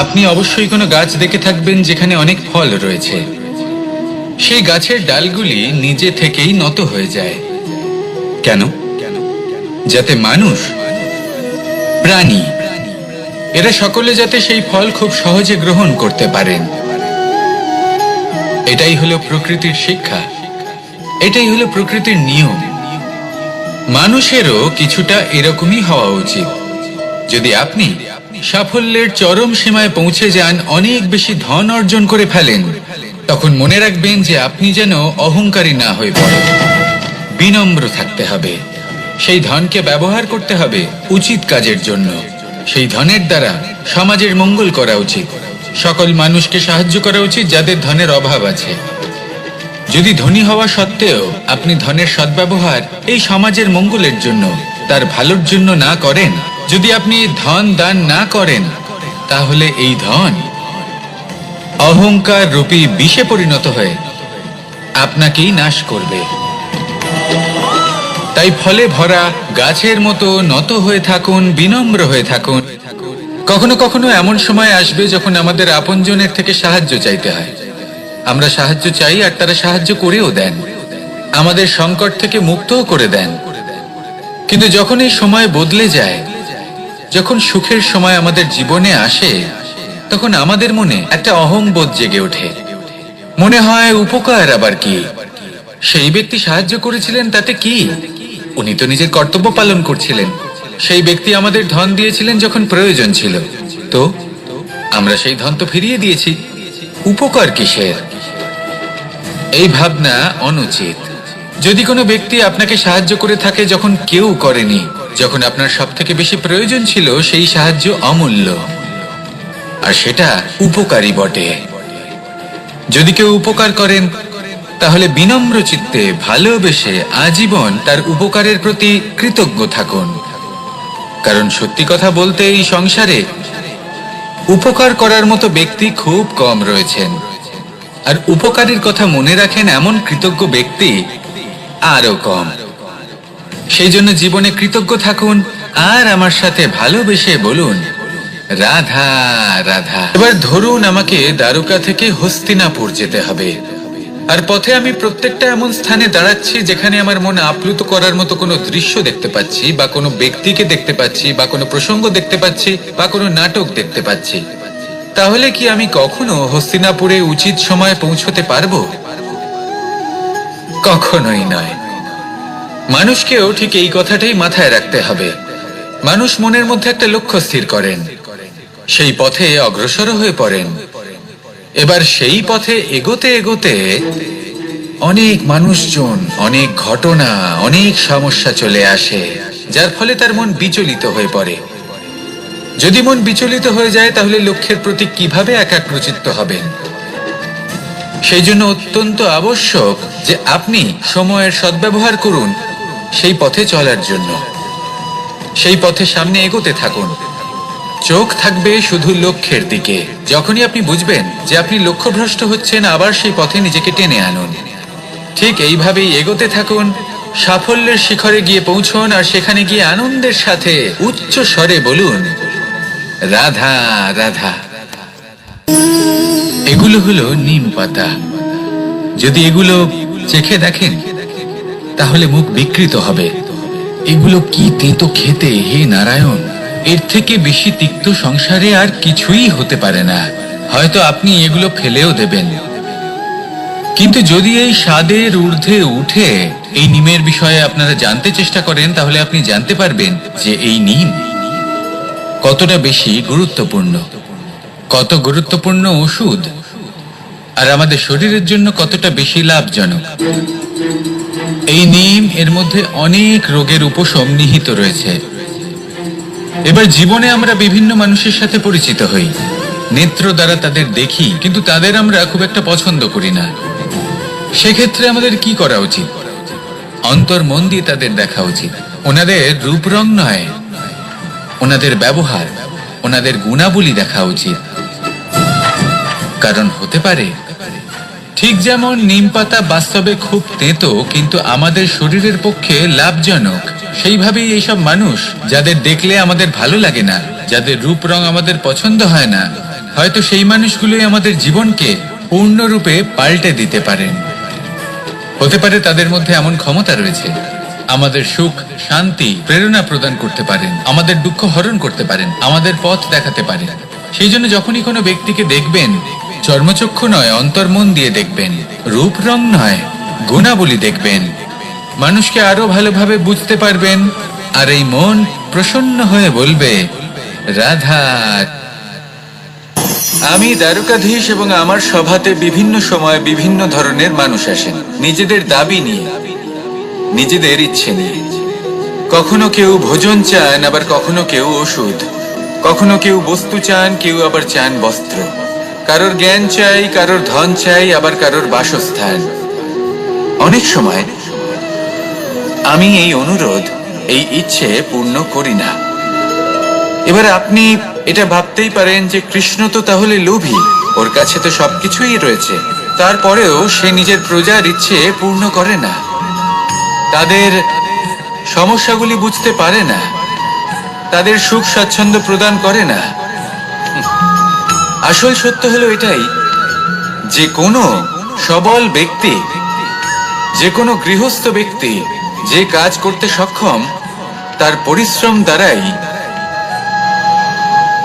আপনি অবশ্যই কোনো গাছ দেখে থাকবেন যেখানে অনেক ফল রয়েছে। সেই গাছের ডালগুলি নিজে থেকেই নত হয়ে যায়। কেন? যাতে মানুষ, প্রাণী, এরা সকলে যাতে সেই ফল খুব সহজে গ্রহণ করতে পারেন। এটাই হলো প্রকৃতির শিক্ষা, এটাই হলো প্রকৃতির নিয়ম। মানুষেরও কিছুটা এরকমই হওয়া উচিত। যদি আপনি সাফল্যের চরম সীমায় পৌঁছে যান, অনেক বেশি ধন অর্জন করে ফেলেন, তখন মনে রাখবেন যে আপনি যেন অহংকারী না হয়ে পড়েন। বিনম্র থাকতে হবে। সেই ধনকে ব্যবহার করতে হবে উচিত কাজের জন্য। সেই ধনের দ্বারা সমাজের মঙ্গল করা উচিত। সকল মানুষকে সাহায্য করা উচিত যাদের ধনের অভাব আছে। যদি ধনী হওয়া সত্ত্বেও আপনি ধনের সদ্ব্যবহার এই সমাজের মঙ্গলের জন্য, তার ভালোর জন্য না করেন, যদি আপনি ধন দান না করেন, তাহলে এই ধন অহংকার রূপী বিষে পরিণত হয়ে আপনাকেই নাশ করবে। তাই ফলে ভরা গাছের মতো নত হয়ে থাকুন, বিনম্র হয়ে থাকুন। কখনো কখনো এমন সময় আসবে যখন আমাদের আপনজনের থেকে সাহায্য চাইতে হয়। আমরা সাহায্য চাই আর তারা সাহায্য করেও দেন, আমাদের সংকট থেকে মুক্তও করে দেন। কিন্তু যখন এই সময় বদলে যায়, যখন সুখের সময় আমাদের জীবনে আসে, তখন আমাদের মনে একটা অহংবোধ জেগে ওঠে। মনে হয় উপকার আবার কি? সেই ব্যক্তি সাহায্য করেছিলেন তাতে কি? উনি তো নিজের কর্তব্য পালন করছিলেন। সেই ব্যক্তি আমাদের ধন দিয়েছিলেন যখন প্রয়োজন ছিল, তো আমরা সেই ধন তো ফিরিয়ে দিয়েছি, উপকার কিসের? এই ভাবনা অনুচিত। যদি কোনো ব্যক্তি আপনাকে সাহায্য করে থাকে যখন কেউ করেনি, যখন আপনার সব থেকে বেশি প্রয়োজন ছিল, সেই সাহায্য অমূল্য, আর সেটা উপকারী বটে। যদি কেউ উপকার করেন, তাহলে বিনম্র চিত্তে ভালোবেসে আজীবন তার উপকারের প্রতি কৃতজ্ঞ থাকুন। কারণ সত্যি কথা বলতে এই সংসারে উপকার করার মতো ব্যক্তি খুব কম রয়েছেন, আর উপকারের কথা মনে রাখেন এমন কৃতজ্ঞ ব্যক্তি আরো কম। সেই জন্য জীবনে কৃতজ্ঞ থাকুন আর আমার সাথে ভালোবেসে বলুন, রাধা রাধা। এবার ধরুন আমাকে দ্বারকা থেকে হস্তিনাপুর যেতে হবে, আর পথে আমি প্রত্যেকটা এমন স্থানে দাঁড়াচ্ছি যেখানে আমার মন আপ্লুত করার মতো কোনো দৃশ্য দেখতে পাচ্ছি, বা কোনো ব্যক্তিকে দেখতে পাচ্ছি, বা কোনো প্রসঙ্গ দেখতে পাচ্ছি, বা কোনো নাটক দেখতে পাচ্ছি। তাহলে কি আমি কখনো হস্তিনাপুরে উচিত সময়ে পৌঁছতে পারবো? কখনোই নয়। মানুষকেও ঠিক এই কথাটাই মাথায় রাখতে হবে। মানুষ মনের মধ্যে একটা লক্ষ্য স্থির করেন, সেই পথে অগ্রসর হয়ে পড়েন। এবার সেই পথে এগোতে এগোতে অনেক মানুষজন, অনেক ঘটনা, অনেক সমস্যা চলে আসে, যার ফলে তার মন বিচলিত হয়ে পড়ে। যদি মন বিচলিত হয়ে যায়, তাহলে লক্ষ্যের প্রতি কিভাবে একাগ্রচিত্ত হবেন? সেই জন্য অত্যন্ত আবশ্যক যে আপনি সময়ের সদ্ব্যবহার করুন সেই পথে চলার জন্য। সেই পথে সামনে এগোতে থাকুন, চোখ থাকবে শুধু লক্ষ্যের দিকে। যখনই আপনি বুঝবেন যে আপনি লক্ষ্যভ্রষ্ট হচ্ছেন, আবার সেই পথে নিজেকে টেনে আনুন। ঠিক এইভাবেই এগোতে থাকুন, সাফল্যের শিখরে গিয়ে পৌঁছুন, আর সেখানে গিয়ে আনন্দের সাথে উচ্চ স্বরে বলুন, রাধা রাধা। এগুলো হলো নিম পাতা। যদি এগুলো চেখে দেখেন, তাহলে মুখ বিকৃত হবে। এগুলো কি তেতো খেতে, হে নারায়ণ! এর থেকে বেশি তিক্ত সংসারে আর কিছুই হতে পারে না। হয়তো আপনি এগুলো ফেলেও দেবেন, কিন্তু যদি এই স্বাদের ঊর্ধ্বে উঠে এই নিমের বিষয়ে আপনারা জানতে চেষ্টা করেন, তাহলে আপনি জানতে পারবেন যে এই নিম কতটা বেশি গুরুত্বপূর্ণ, কত গুরুত্বপূর্ণ ওষুধ, আর আমাদের শরীরের জন্য কতটা বেশি লাভজনক। এই নিম, এর মধ্যে অনেক রোগের উপশম নিহিত রয়েছে। এবার জীবনে আমরা বিভিন্ন মানুষের সাথে পরিচিত হই, নেত্র দ্বারা তাদের দেখি, কিন্তু তাদের আমরা খুব একটা পছন্দ করি না। সেক্ষেত্রে আমাদের কি করা উচিত? অন্তর মন দিয়ে তাদের দেখা উচিত। ওনাদের রূপ রং নয়, ওনাদের ব্যবহার, ওনাদের গুণাবলী দেখা উচিত। কারণ হতে পারে ঠিক যেমন নিম পাতা বাস্তবে খুব তেতো কিন্তু আমাদের শরীরের পক্ষে লাভজনক, সেইভাবেই এইসব মানুষ যাদের দেখলে আমাদের ভালো লাগে না, যাদের রূপ রং আমাদের পছন্দ হয় না, হয়তো সেই মানুষগুলোই আমাদের জীবনকে পূর্ণরূপে পাল্টে দিতে পারেন। হতে পারে তাদের মধ্যে এমন ক্ষমতা রয়েছে, আমাদের সুখ, শান্তি, প্রেরণা প্রদান করতে পারেন, আমাদের দুঃখ হরণ করতে পারেন, আমাদের পথ দেখাতে পারেন। সেই জন্য যখনই কোনো ব্যক্তিকে দেখবেন, চর্মচক্ষু নয় অন্তর্মন দিয়ে দেখবেন, রূপ রং নয় গুণাবলী দেখবেন, মানুষকে আরো ভালোভাবে বুঝতে পারবেন, আর এই মন প্রসন্ন হয়ে বলবে, রাধা। আমি দ্বারকাধীশ এবং আমার সভাতে বিভিন্ন সময় বিভিন্ন ধরনের মানুষ আসেন, নিজেদের দাবি নিয়ে, নিজেদের ইচ্ছে নিয়ে। কখনো কেউ ভোজন চান, আবার কখনো কেউ ওষুধ, কখনো কেউ বস্তু চান, কেউ আবার চান বস্ত্র, কারোর জ্ঞান চাই, কারোর ধন চাই, আবার কারোর বাসস্থান। অনেক সময় আমি এই অনুরোধ, এই ইচ্ছে পূর্ণ করি না। এবার আপনি এটা ভাবতেই পারেন যে কৃষ্ণ তো তাহলে লোভী, ওর কাছে তো সবকিছুই রয়েছে, তারপরেও সে নিজের প্রজার ইচ্ছে পূর্ণ করে না, তাদের সমস্যাগুলি বুঝতে পারে না, তাদের সুখ স্বাচ্ছন্দ্য প্রদান করে না। আসল সত্য হলো এটাই যে কোনো সবল ব্যক্তি, যে কোনো গৃহস্থ ব্যক্তি যে কাজ করতে সক্ষম, তার পরিশ্রম দ্বারাই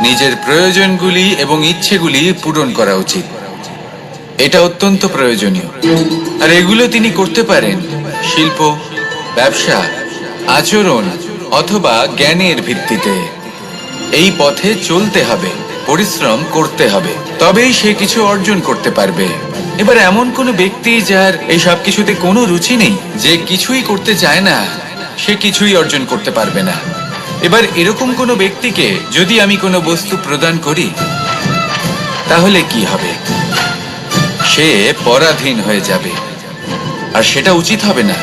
নিজের প্রয়োজনগুলি এবং ইচ্ছেগুলি পূরণ করা উচিত। এটা অত্যন্ত প্রয়োজনীয়, আর এগুলো তিনি করতে পারেন শিল্প, ব্যবসা, আচরণ অথবা জ্ঞানের ভিত্তিতে। এই পথে চলতে হবে, পরিশ্রম করতে হবে, তবেই সে কিছু অর্জন করতে পারবে। এবার এমন কোনো ব্যক্তি যার এই সব কিছুতে কোনো রুচি নেই, যে কিছুই করতে চায় না, সে কিছুই অর্জন করতে পারবে না। এবার এরকম কোনো ব্যক্তিকে যদি আমি কোনো বস্তু প্রদান করি, তাহলে কি হবে? সে পরাধীন হয়ে যাবে, আর সেটা উচিত হবে না।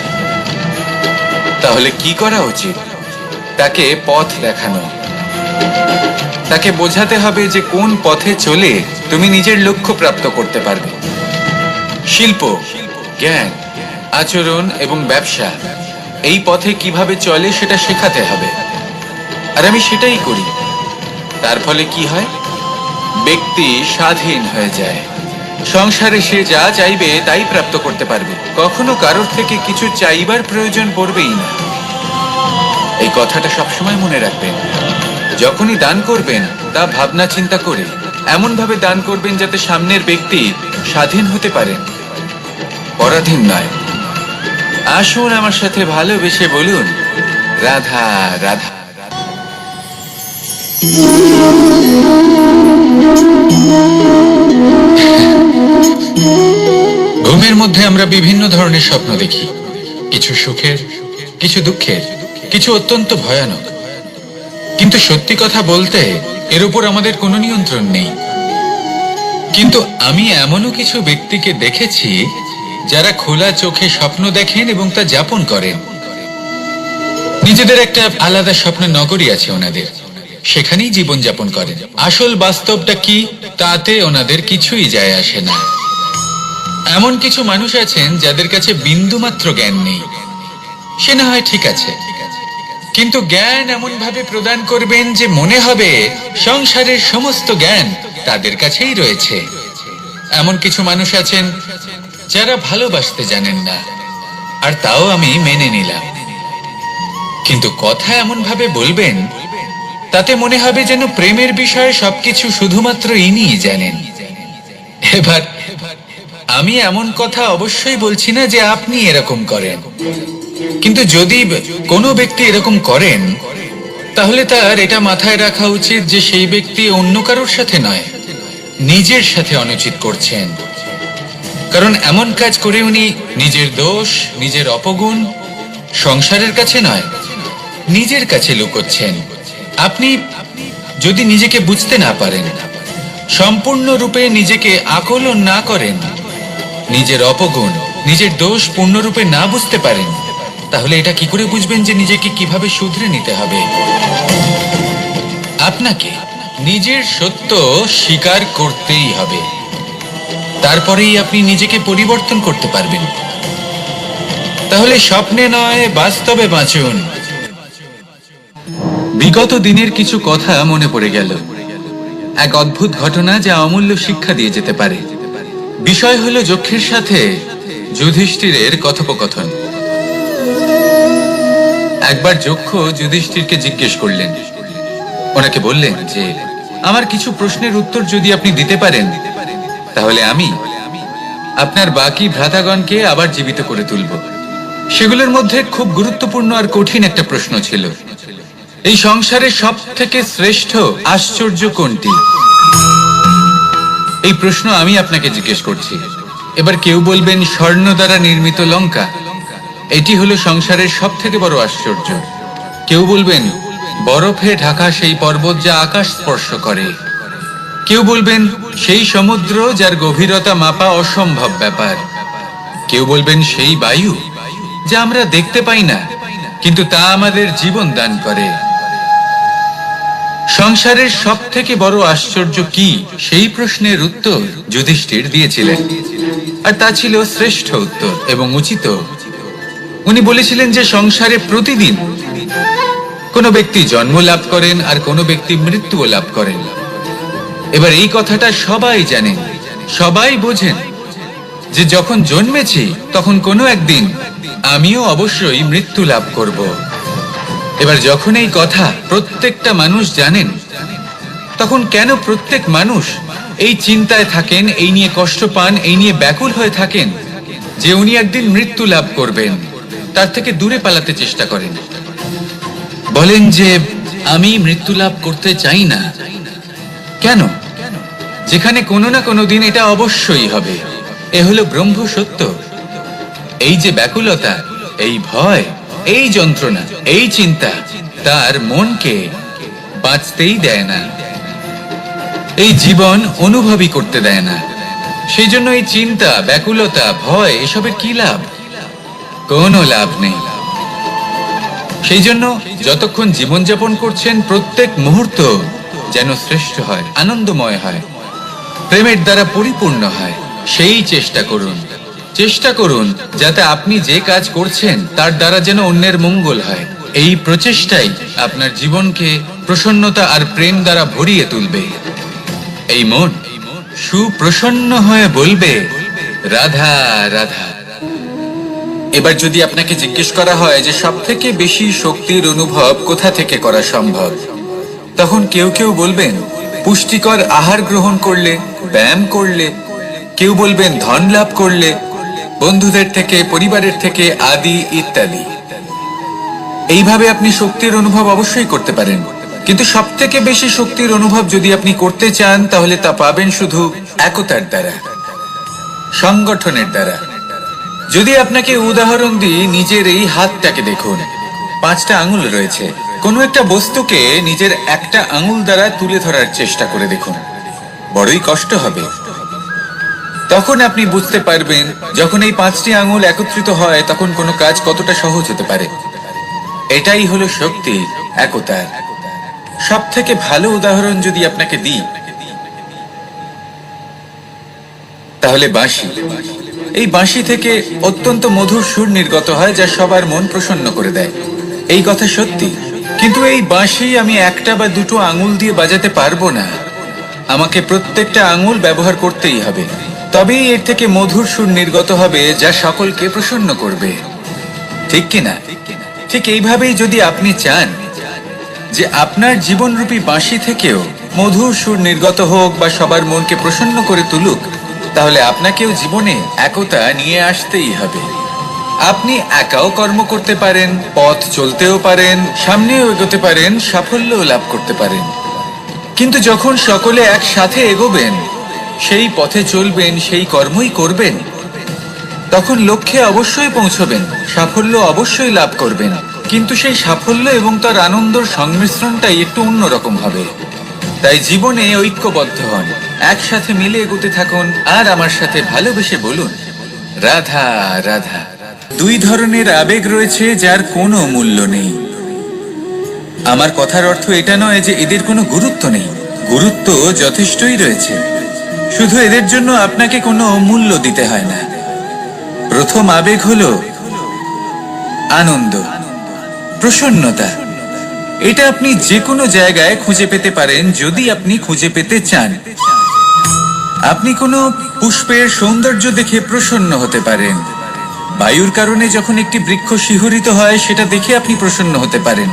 তাহলে কি করা উচিত? তাকে পথ দেখানো, তাকে বোঝাতে হবে যে কোন পথে চলে তুমি নিজের লক্ষ্য প্রাপ্ত করতে পারবে। শিল্প, জ্ঞান, আচরণ এবং ব্যবসা, এই পথে কিভাবে চলে সেটা শেখাতে হবে, আর আমি সেটাই করি। তার ফলে কি হয়? ব্যক্তি স্বাধীন হয়ে যায়, সংসারে সে যা চাইবে তাই প্রাপ্ত করতে পারবে, কখনো কারোর থেকে কিছু চাইবার প্রয়োজন পড়বেই না। এই কথাটা সবসময় মনে রাখবেন। যখনই দান করবেন তা ভাবনা চিন্তা করে এমন ভাবে দান করবেন যাতে সামনের ব্যক্তি স্বাধীন হতে পারেন, পরাধীন নয়। আসুন আমার সাথে ভালোবেসে বলুন, রাধা রাধা। ঘুমের মধ্যে আমরা বিভিন্ন ধরনের স্বপ্ন দেখি, কিছু সুখের, কিছু দুঃখের, কিছু অত্যন্ত ভয়ানক। কিন্তু সত্যি কথা বলতে এর উপর আমাদের কোনো নিয়ন্ত্রণ নেই। কিন্তু আমি এমনও কিছু ব্যক্তিকে দেখেছি যারা খোলা চোখে স্বপ্ন দেখেন এবং তা যাপন করেন। নিজেদের একটা আলাদা স্বপ্নের নগরী আছে ওনাদের, সেখানেই জীবন যাপন করেন। আসল বাস্তবটা কি তাতে ওনাদের কিছুই যায় আসে না। এমন কিছু মানুষ আছেন যাদের কাছে বিন্দুমাত্র জ্ঞান নেই, সে না হয় ঠিক আছে, কিন্তু জ্ঞান এমন ভাবে প্রদান করবেন যে মনে হবে সংসারের সমস্ত জ্ঞান তাদের কাছেই রয়েছে। এমন কিছু মানুষ আছেন যারা ভালোবাসতে জানেন না, আর তাও আমি মেনে নিলাম, কিন্তু কথা এমন ভাবে বলবেন তাতে মনে হবে যেন প্রেমের বিষয়ে সবকিছু শুধুমাত্র ইনিই জানেন। এবার আমি এমন কথা অবশ্যই বলছি না যে আপনি এরকম করেন, কিন্তু যদি কোনো ব্যক্তি এরকম করেন তাহলে তার এটা মাথায় রাখা উচিত যে সেই ব্যক্তি অন্য কারোর সাথে নয়, নিজের সাথে অনুচিত করছেন। কারণ এমন কাজ করে উনি নিজের দোষ, নিজের অপগুণ সংসারের কাছে নয়, নিজের কাছে লুকোচ্ছেন। আপনি যদি নিজেকে বুঝতে না পারেন, সম্পূর্ণরূপে নিজেকে আকলন না করেন, নিজের অপগুণ, নিজের দোষ পূর্ণরূপে না বুঝতে পারেন, তাহলে এটা কি করে বুঝবেন যে নিজেকে কিভাবে শুধরে নিতে হবে? আপনাকে নিজের সত্য স্বীকার করতেই হবে। তারপরেই আপনি নিজেকে পরিবর্তন করতে পারবেন। তাহলে স্বপ্নে নয়, বাস্তবে বাঁচুন। বিগত দিনের কিছু কথা মনে পড়ে গেল। এক অদ্ভুত ঘটনা যা অমূল্য শিক্ষা দিয়ে যেতে পারে। বিষয় হলো যক্ষের সাথে যুধিষ্ঠিরের কথোপকথন। একবার যক্ষ যুধিষ্ঠিরকে জিজ্ঞেস করলেন, ওনাকে বললেন যে আমার কিছু প্রশ্নের উত্তর যদি আপনি দিতে পারেন তাহলে আমি আপনার বাকি ভ্রাতাগণকে আবার জীবিত করে তুলব। সেগুলোর মধ্যে খুব গুরুত্বপূর্ণ আর কঠিন একটা প্রশ্ন ছিল, এই সংসারে সব থেকে শ্রেষ্ঠ আশ্চর্য কোনটি? এই প্রশ্ন আমি আপনাকে জিজ্ঞেস করছি। এবার কেউ বলবেন স্বর্ণ দ্বারা নির্মিত লঙ্কা, এটি হলো সংসারের সব থেকে বড় আশ্চর্য। কেউ বলবেন বরফে ঢাকা সেই পর্বত যা আকাশ স্পর্শ করে। কেউ বলবেন সেই সমুদ্র যার গভীরতা মাপা অসম্ভব ব্যাপার। কেউ বলবেন সেই বায়ু যা আমরা দেখতে পাই না কিন্তু তা আমাদের জীবন দান করে। সংসারের সব থেকে বড় আশ্চর্য কি, সেই প্রশ্নের উত্তর যুধিষ্ঠির দিয়েছিলেন, আর তা ছিল শ্রেষ্ঠ উত্তর এবং উচিত। উনি বলেছিলেন যে সংসারে প্রতিদিন কোনো ব্যক্তি জন্ম লাভ করেন আর কোনো ব্যক্তি মৃত্যুও লাভ করেন। এবার এই কথাটা সবাই জানেন, সবাই বোঝেন যে যখন জন্মেছি তখন কোনো একদিন আমিও অবশ্যই মৃত্যু লাভ করব। এবার যখন এই কথা প্রত্যেকটা মানুষ জানেন, তখন কেন প্রত্যেক মানুষ এই চিন্তায় থাকেন, এই নিয়ে কষ্ট পান, এই নিয়ে ব্যাকুল হয়ে থাকেন যে উনি একদিন মৃত্যু লাভ করবেন, তার থেকে দূরে পালাতে চেষ্টা করেন। বলেন যে আমি মৃত্যু লাভ করতে চাই না। কেন? যেখানে কোনো না কোনো দিন এটা অবশ্যই হবে। এ হলো ব্রহ্ম সত্য। এই যে ব্যাকুলতা, এই ভয়, এই যন্ত্রণা, এই চিন্তা তার মনকে বাঁচতেই দেয় না, এই জীবন অনুভবই করতে দেয় না। সেই জন্য এই চিন্তা, ব্যাকুলতা, ভয় এসবের কি লাভ? কোনো লাভ নেই। সেই জন্য যতক্ষণ জীবনযাপন করছেন প্রত্যেক মুহূর্ত যেন শ্রেষ্ঠ হয়, আনন্দময় হয়, প্রেমের দ্বারা পরিপূর্ণ হয়, সেই চেষ্টা করুন। চেষ্টা করুন যাতে আপনি যে কাজ করছেন তার দ্বারা যেন অন্যের মঙ্গল হয়। এই প্রচেষ্টাই আপনার জীবনকে প্রসন্নতা আর প্রেম দ্বারা ভরিয়ে তুলবে। এই মন সুপ্রসন্ন হয়ে বলবে রাধা রাধা। এবার যদি আপনাকে জিজ্ঞেস করা হয় যে সব থেকে বেশি শক্তির অনুভব কোথা থেকে করা সম্ভব, তখন কেউ কেউ বলবেন পুষ্টিকর আহার গ্রহণ করলে, ব্যায়াম করলে, কেউ বলবেন ধন লাভ করলে, বন্ধুদের থেকে, পরিবারের থেকে আদি ইত্যাদি। এইভাবে আপনি শক্তির অনুভব অবশ্যই করতে পারেন, কিন্তু সব থেকে বেশি শক্তির অনুভব যদি আপনি করতে চান তাহলে তা পাবেন শুধু একতার দ্বারা, সংগঠনের দ্বারা। যদি আপনাকে উদাহরণ দিই, নিজের এই হাতটাকে দেখুন, 5টা আঙুল রয়েছে। কোনো একটা বস্তুকে নিজের একটা আঙুল দ্বারা তুলে ধরার চেষ্টা করে দেখুন, বড়ই কষ্ট হবে। তখন আপনি বুঝতে পারবেন যখন এই 5টি আঙুল একত্রিত হয় তখন কোনো কাজ কতটা সহজ হতে পারে। এটাই হলো শক্তি, একতার। সব থেকে ভালো উদাহরণ যদি আপনাকে দিই তাহলে বাঁশি। এই বাঁশি থেকে অত্যন্ত মধুর সুর নির্গত হয় যা সবার মন প্রসন্ন করে দেয়। এই কথা সত্যি, কিন্তু এই বাঁশি আমি একটা বা দুটো আঙুল দিয়ে বাজাতে পারবো না। আমাকে প্রত্যেকটা আঙুল ব্যবহার করতেই হবে, তবেই এর থেকে মধুর সুর নির্গত হবে যা সকলকে প্রসন্ন করবে। ঠিক কিনা? ঠিক এইভাবেই যদি আপনি চান যে আপনার জীবনরূপী বাঁশি থেকেও মধুর সুর নির্গত হোক বা সবার মনকে প্রসন্ন করে তুলুক, তাহলে আপনাকেও জীবনে একতা নিয়ে আসতেই হবে। আপনি একাও কর্ম করতে পারেন, পথ চলতেও পারেন, সামনেও এগোতে পারেন, সাফল্যও লাভ করতে পারেন। কিন্তু যখন সকলে একসাথে এগোবেন, সেই পথে চলবেন, সেই কর্মই করবেন, তখন লক্ষ্যে অবশ্যই পৌঁছবেন, সাফল্য অবশ্যই লাভ করবেন। কিন্তু সেই সাফল্য এবং তার আনন্দের সংমিশ্রণটাই একটু অন্যরকম হবে। তাই জীবনে ঐক্যবদ্ধ হন, একসাথে মিলে এগোতে থাকুন, আর আমার সাথে ভালোবেসে বলুন রাধা রাধা। 2 ধরনের আবেগ রয়েছে যার কোনো মূল্য নেই। আমার কথার অর্থ এটা নয় যে এদের কোনো গুরুত্ব নেই, গুরুত্ব যথেষ্টই রয়েছে। শুধু এদের জন্য আপনাকে কোনো মূল্য দিতে হয় না। প্রথম আবেগ হলো আনন্দ, প্রসন্নতা। এটা আপনি যে কোনো জায়গায় খুঁজে পেতে পারেন যদি আপনি খুঁজে পেতে চান। আপনি কোনো পুষ্পের সৌন্দর্য দেখে প্রসন্ন হতে পারেন। বায়ুর কারণে যখন একটি বৃক্ষ শিহরিত হয় সেটা দেখে আপনি প্রসন্ন হতে পারেন।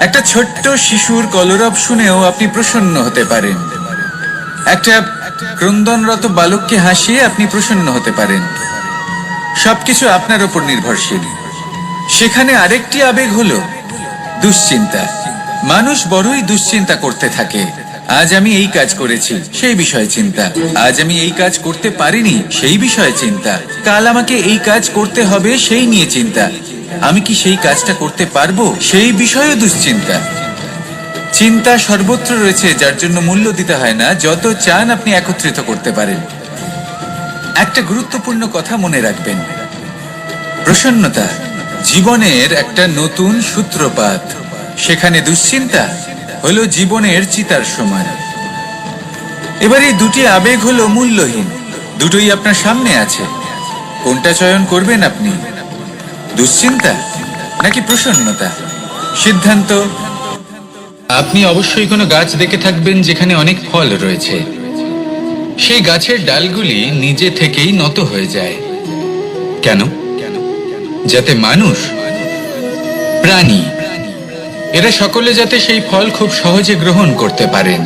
একটা ছোট্ট শিশুর কলরব শুনেও আপনি প্রসন্ন হতে পারেন। একটা ক্রন্দনরত বালককে হাসিয়ে আপনি প্রসন্ন হতে পারেন। সবকিছু আপনার উপর নির্ভরশীল। সেখানে আরেকটি আবেগ হলো দুশ্চিন্তা। মানুষ বড়ই দুশ্চিন্তা করতে থাকে। আজ আমি এই কাজ করেছি, সেই বিষয়ে চিন্তা। আজ আমি এই কাজ করতে পারিনি, সেই বিষয়ে চিন্তা। কাল আমাকে এই কাজ করতে হবে, সেই নিয়ে চিন্তা। আমি কি সেই কাজটা করতে পারবো, সেই বিষয়ে দুশ্চিন্তা। চিন্তা সর্বত্র রয়েছে, যার জন্য মূল্য দিতে হয় না। যত চান আপনি একত্রিত করতে পারেন। একটা গুরুত্বপূর্ণ কথা মনে রাখবেন, প্রসন্নতা জীবনের একটা নতুন সূত্রপাত। সেখানে দুশ্চিন্তা হলো জীবনের চিতার সমান। এবার এই দুটি আবেগ হলো মূল্যহীন। দুটোই আপনার সামনে আছে। কোনটা চয়ন করবেন আপনি? দুশ্চিন্তা নাকি প্রসন্নতা? সিদ্ধান্ত। আপনি অবশ্যই কোনো গাছ দেখে থাকবেন যেখানে অনেক ফল রয়েছে। সেই গাছের ডালগুলি নিজে থেকেই নত হয়ে যায়। কেন? যাতে মানুষ, প্রাণী, এরা সকলে যাতে সেই ফল খুব সহজে গ্রহণ করতে পারেন।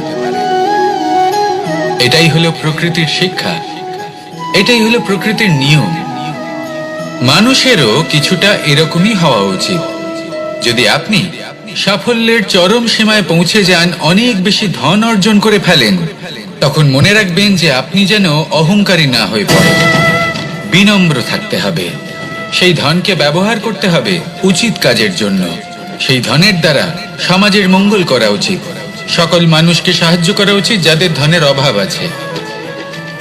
এটাই হলো প্রকৃতির শিক্ষা, এটাই হলো প্রকৃতির নিয়ম। মানুষেরও কিছুটা এরকমই হওয়া উচিত। যদি আপনি সাফল্যের চরম সীমায় পৌঁছে যান, অনেক বেশি ধন অর্জন করে ফেলেন, তখন মনে রাখবেন যে আপনি যেন অহংকারী না হয়ে পড়েন। বিনম্র থাকতে হবে। সেই ধনকে ব্যবহার করতে হবে উচিত কাজের জন্য। সেই ধনের দ্বারা সমাজের মঙ্গল করা উচিত। সকল মানুষকে সাহায্য করা উচিত যাদের ধনের অভাব আছে।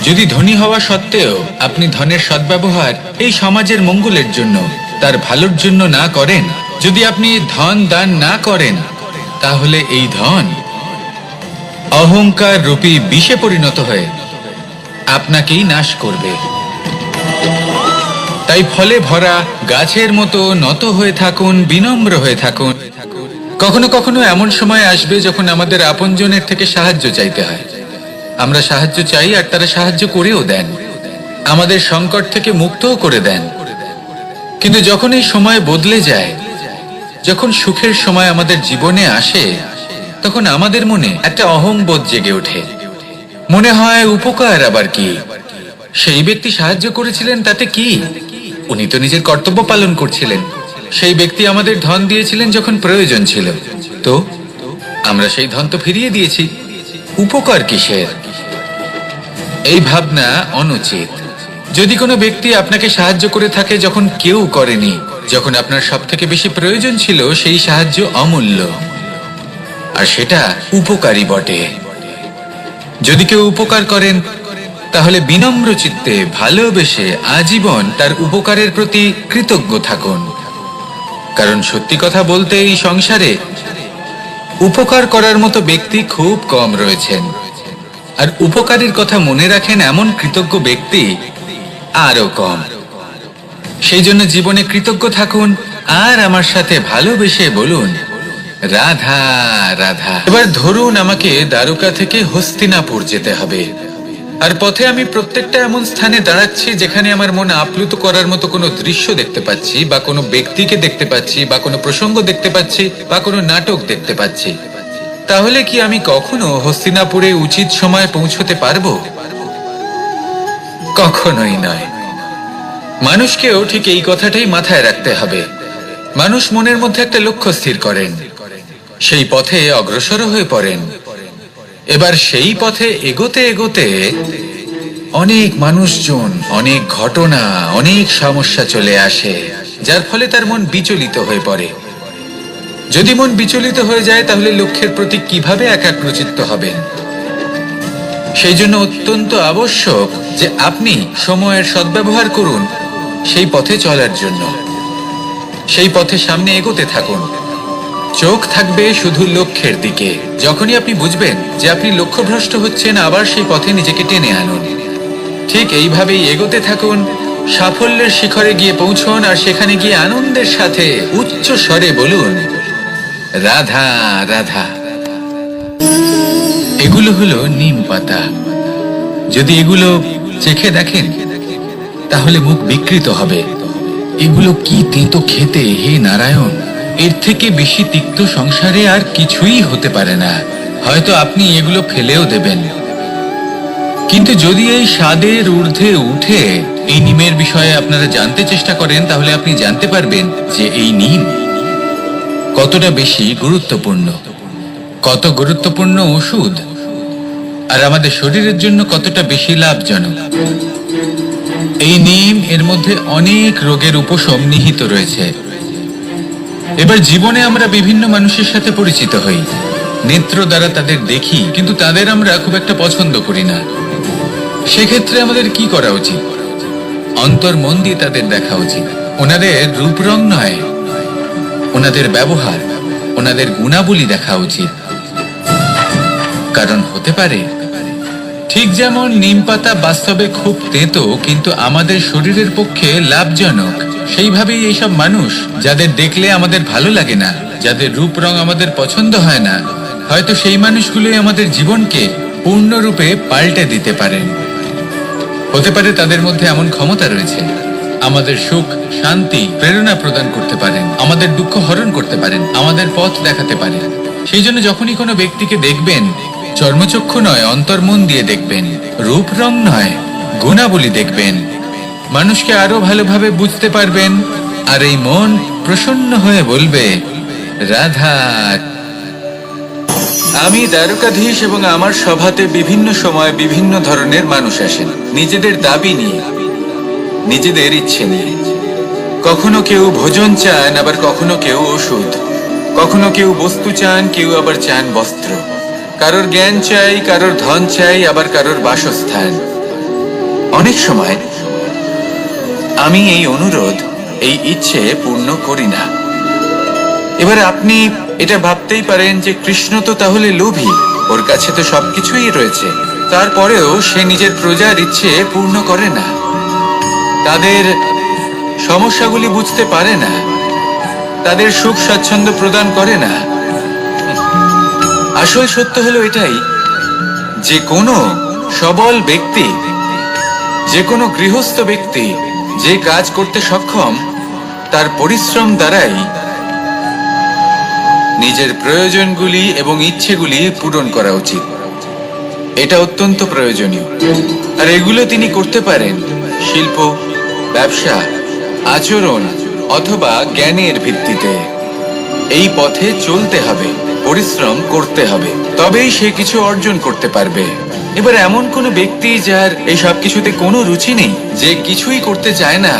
যদি ধনী হওয়া সত্ত্বেও আপনি ধনের সদ্ব্যবহার এই সমাজের মঙ্গলের জন্য, তার ভালোর জন্য না করেন, যদি আপনি ধন দান না করেন, তাহলে এই ধন অহংকার রূপী বিষে পরিণত হয়ে আপনাকেই নাশ করবে। তাই ফলে ভরা গাছের মতো নত হয়ে থাকুন, বিনম্র হয়ে থাকুন। কখনো কখনো এমন সময় আসবে যখন আমাদের আপনজনের থেকে সাহায্য চাইতে হয়। আমরা সাহায্য চাই আর তারা সাহায্য করেও দেন, আমাদের সংকট থেকে মুক্তও করে দেন। কিন্তু যখন এই সময় বদলে যায়, যখন সুখের সময় আমাদের জীবনে আসে, তখন আমাদের মনে একটা অহংবোধ জেগে ওঠে। মনে হয় উপকার আবার কি? সেই ব্যক্তি সাহায্য করেছিলেন তাতে কি? উনি তো নিজের কর্তব্য পালন করছিলেন। সেই ব্যক্তি আমাদের ধন দিয়েছিলেন যখন প্রয়োজন ছিল, তো আমরা সেই ধন তো ফিরিয়ে দিয়েছি। উপকার কিসের? এই ভাবনা অনুচিত। যদি কোনো ব্যক্তি আপনাকে সাহায্য করে থাকে যখন কেউ করেনি, যখন আপনার সব থেকে বেশি প্রয়োজন ছিল, সেই সাহায্য অমূল্য, আর সেটা উপকারী বটে। যদি কেউ উপকার করেন, তাহলে বিনম্র চিত্তে ভালোবেসে আজীবন তার উপকারের প্রতি কৃতজ্ঞ থাকুন। কারণ সত্যি কথা বলতে এই সংসারে উপকার করার মতো ব্যক্তি খুব কম রয়েছেন, আর উপকারের কথা মনে রাখেন এমন কৃতজ্ঞ ব্যক্তি আরো কম। সেই জন্য জীবনে কৃতজ্ঞ থাকুন আর আমার সাথে ভালোবেসে বলুন, রাধা রাধা। এবার ধরুন আমাকে দ্বারকা থেকে হস্তিনাপুর যেতে হবে, আর পথে আমি প্রত্যেকটা এমন স্থানে দাঁড়াচ্ছি যেখানে আমার মন আপ্লুত করার মতো কোনো দৃশ্য দেখতে পাচ্ছি, বা কোনো ব্যক্তিকে দেখতে পাচ্ছি, বা কোনো প্রসঙ্গ দেখতে পাচ্ছি, বা কোনো নাটক দেখতে পাচ্ছি। তাহলে কি আমি কখনো হস্তিনাপুরে উচিত সময়ে পৌঁছতে পারবো? কখনোই নয়। মানুষকেও ঠিক এই কথাটাই মাথায় রাখতে হবে। মানুষ মনের মধ্যে একটা লক্ষ্য স্থির করেন, সেই পথে অগ্রসর হয়ে পড়েন। এবার সেই পথে এগোতে এগোতে অনেক মানুষজন, অনেক ঘটনা, অনেক সমস্যা চলে আসে, যার ফলে তার মন বিচলিত হয়ে পড়ে। যদি মন বিচলিত হয়ে যায়, তাহলে লক্ষ্যের প্রতি কিভাবে একাগ্রচিত্ত হবেন? সেই জন্য অত্যন্ত আবশ্যক যে আপনি সময়ের সদ্ব্যবহার করুন সেই পথে চলার জন্য। সেই পথে সামনে এগোতে থাকুন। চোখ থাকবে শুধু লক্ষ্যের দিকে। যখনই আপনি বুঝবেন যে আপনি লক্ষ্যভ্রষ্ট হচ্ছেন, আবার সেই পথে নিজেকে টেনে আনুন। ঠিক এইভাবেই এগোতে থাকুন, সাফল্যের শিখরে গিয়ে পৌঁছন, আর সেখানে গিয়ে আনন্দের সাথে উচ্চ স্বরে বলুন, রাধা রাধা। এগুলো হলো নিম পাতা। যদি এগুলো চেখে দেখেন তাহলে মুখ বিকৃত হবে। এগুলো কি তেতো খেতে, হে নারায়ণ! এর থেকে বেশি তিক্ত সংসারে আর কিছুই হতে পারে না। হয়তো আপনি এগুলো ফেলেও দেবেন, কিন্তু যদি এই স্বাদের ঊর্ধ্বে উঠে এই নিমের বিষয়ে আপনারা জানতে চেষ্টা করেন, তাহলে আপনি জানতে পারবেন যে এই নিম কতটা বেশি গুরুত্বপূর্ণ, কত গুরুত্বপূর্ণ ওষুধ, আর আমাদের শরীরের জন্য কতটা বেশি লাভজনক। এই নিম এর মধ্যে অনেক রোগের উপশম নিহিত রয়েছে। এবার জীবনে আমরা বিভিন্ন মানুষের সাথে পরিচিত হই, নেত্র দ্বারা তাদের দেখি, কিন্তু তাদের আমরা খুব একটা পছন্দ করি না। সেক্ষেত্রে আমাদের কি করা উচিত? অন্তর মন দিয়ে তাদের দেখা উচিত। ওনাদের রূপ রং নয়, ওনাদের ব্যবহার, ওনাদের গুণাবলী দেখা উচিত। কারণ হতে পারে ঠিক যেমন নিম পাতা বাস্তবে খুব তেতো কিন্তু আমাদের শরীরের পক্ষে লাভজনক, সেইভাবেই এইসব মানুষ যাদের দেখলে আমাদের ভালো লাগে না, যাদের রূপ রং আমাদের পছন্দ হয় না, হয়তো সেই মানুষগুলোই আমাদের জীবনকে পূর্ণরূপে পাল্টে দিতে পারেন। হতে পারে তাদের মধ্যে এমন ক্ষমতা রয়েছে, আমাদের সুখ, শান্তি, প্রেরণা প্রদান করতে পারেন, আমাদের দুঃখ হরণ করতে পারেন, আমাদের পথ দেখাতে পারেন। সেই জন্য যখনই কোনো ব্যক্তিকে দেখবেন, চর্মচক্ষু নয় অন্তর্মন দিয়ে দেখবেন, রূপ রং নয় গুণাবলী দেখবেন, মানুষকে আরো ভালোভাবে বুঝতে পারবেন, আর এই মন প্রসন্ন হয়ে বলবে, রাধা। আমি দ্বারকাধীশ এবং আমার সভাতে বিভিন্ন সময় বিভিন্ন ধরনের মানুষ আসেন, নিজেদের দাবি নিয়ে, নিজেদের ইচ্ছে নিয়ে। কখনো কেউ ভোজন চান, আবার কখনো কেউ ওষুধ, কখনো কেউ বস্তু চান, কেউ আবার চান বস্ত্র, কারোর জ্ঞান চাই, কারোর ধন চাই, আবার কারোর বাসস্থান। অনেক সময় আমি এই অনুরোধ, এই ইচ্ছে পূর্ণ করি না। এবার আপনি এটা ভাবতেই পারেন যে কৃষ্ণ তো তাহলে লোভী, ওর কাছে তো সবকিছুই রয়েছে, তারপরেও সে নিজের প্রজার ইচ্ছে পূর্ণ করে না, তাদের সমস্যাগুলি বুঝতে পারে না, তাদের সুখ স্বাচ্ছন্দ্য প্রদান করে না। আসল সত্য হলো এটাই যে কোনো সবল ব্যক্তি, যে কোনো গৃহস্থ ব্যক্তি যে কাজ করতে সক্ষম, তার পরিশ্রম দ্বারাই নিজের প্রয়োজনগুলি এবং ইচ্ছেগুলি পূরণ করা উচিত। এটা অত্যন্ত প্রয়োজনীয়, আর এগুলো তিনি করতে পারেন শিল্প, ব্যবসা, আচরণ অথবা জ্ঞানের ভিত্তিতে। এই পথে চলতে হবে, পরিশ্রম করতে হবে, তবেই সে কিছু অর্জন করতে পারবে। এবার এমন কোনো ব্যক্তি যার এই সব কিছুতে কোনো রুচি নেই, যে কিছুই করতে চায় না,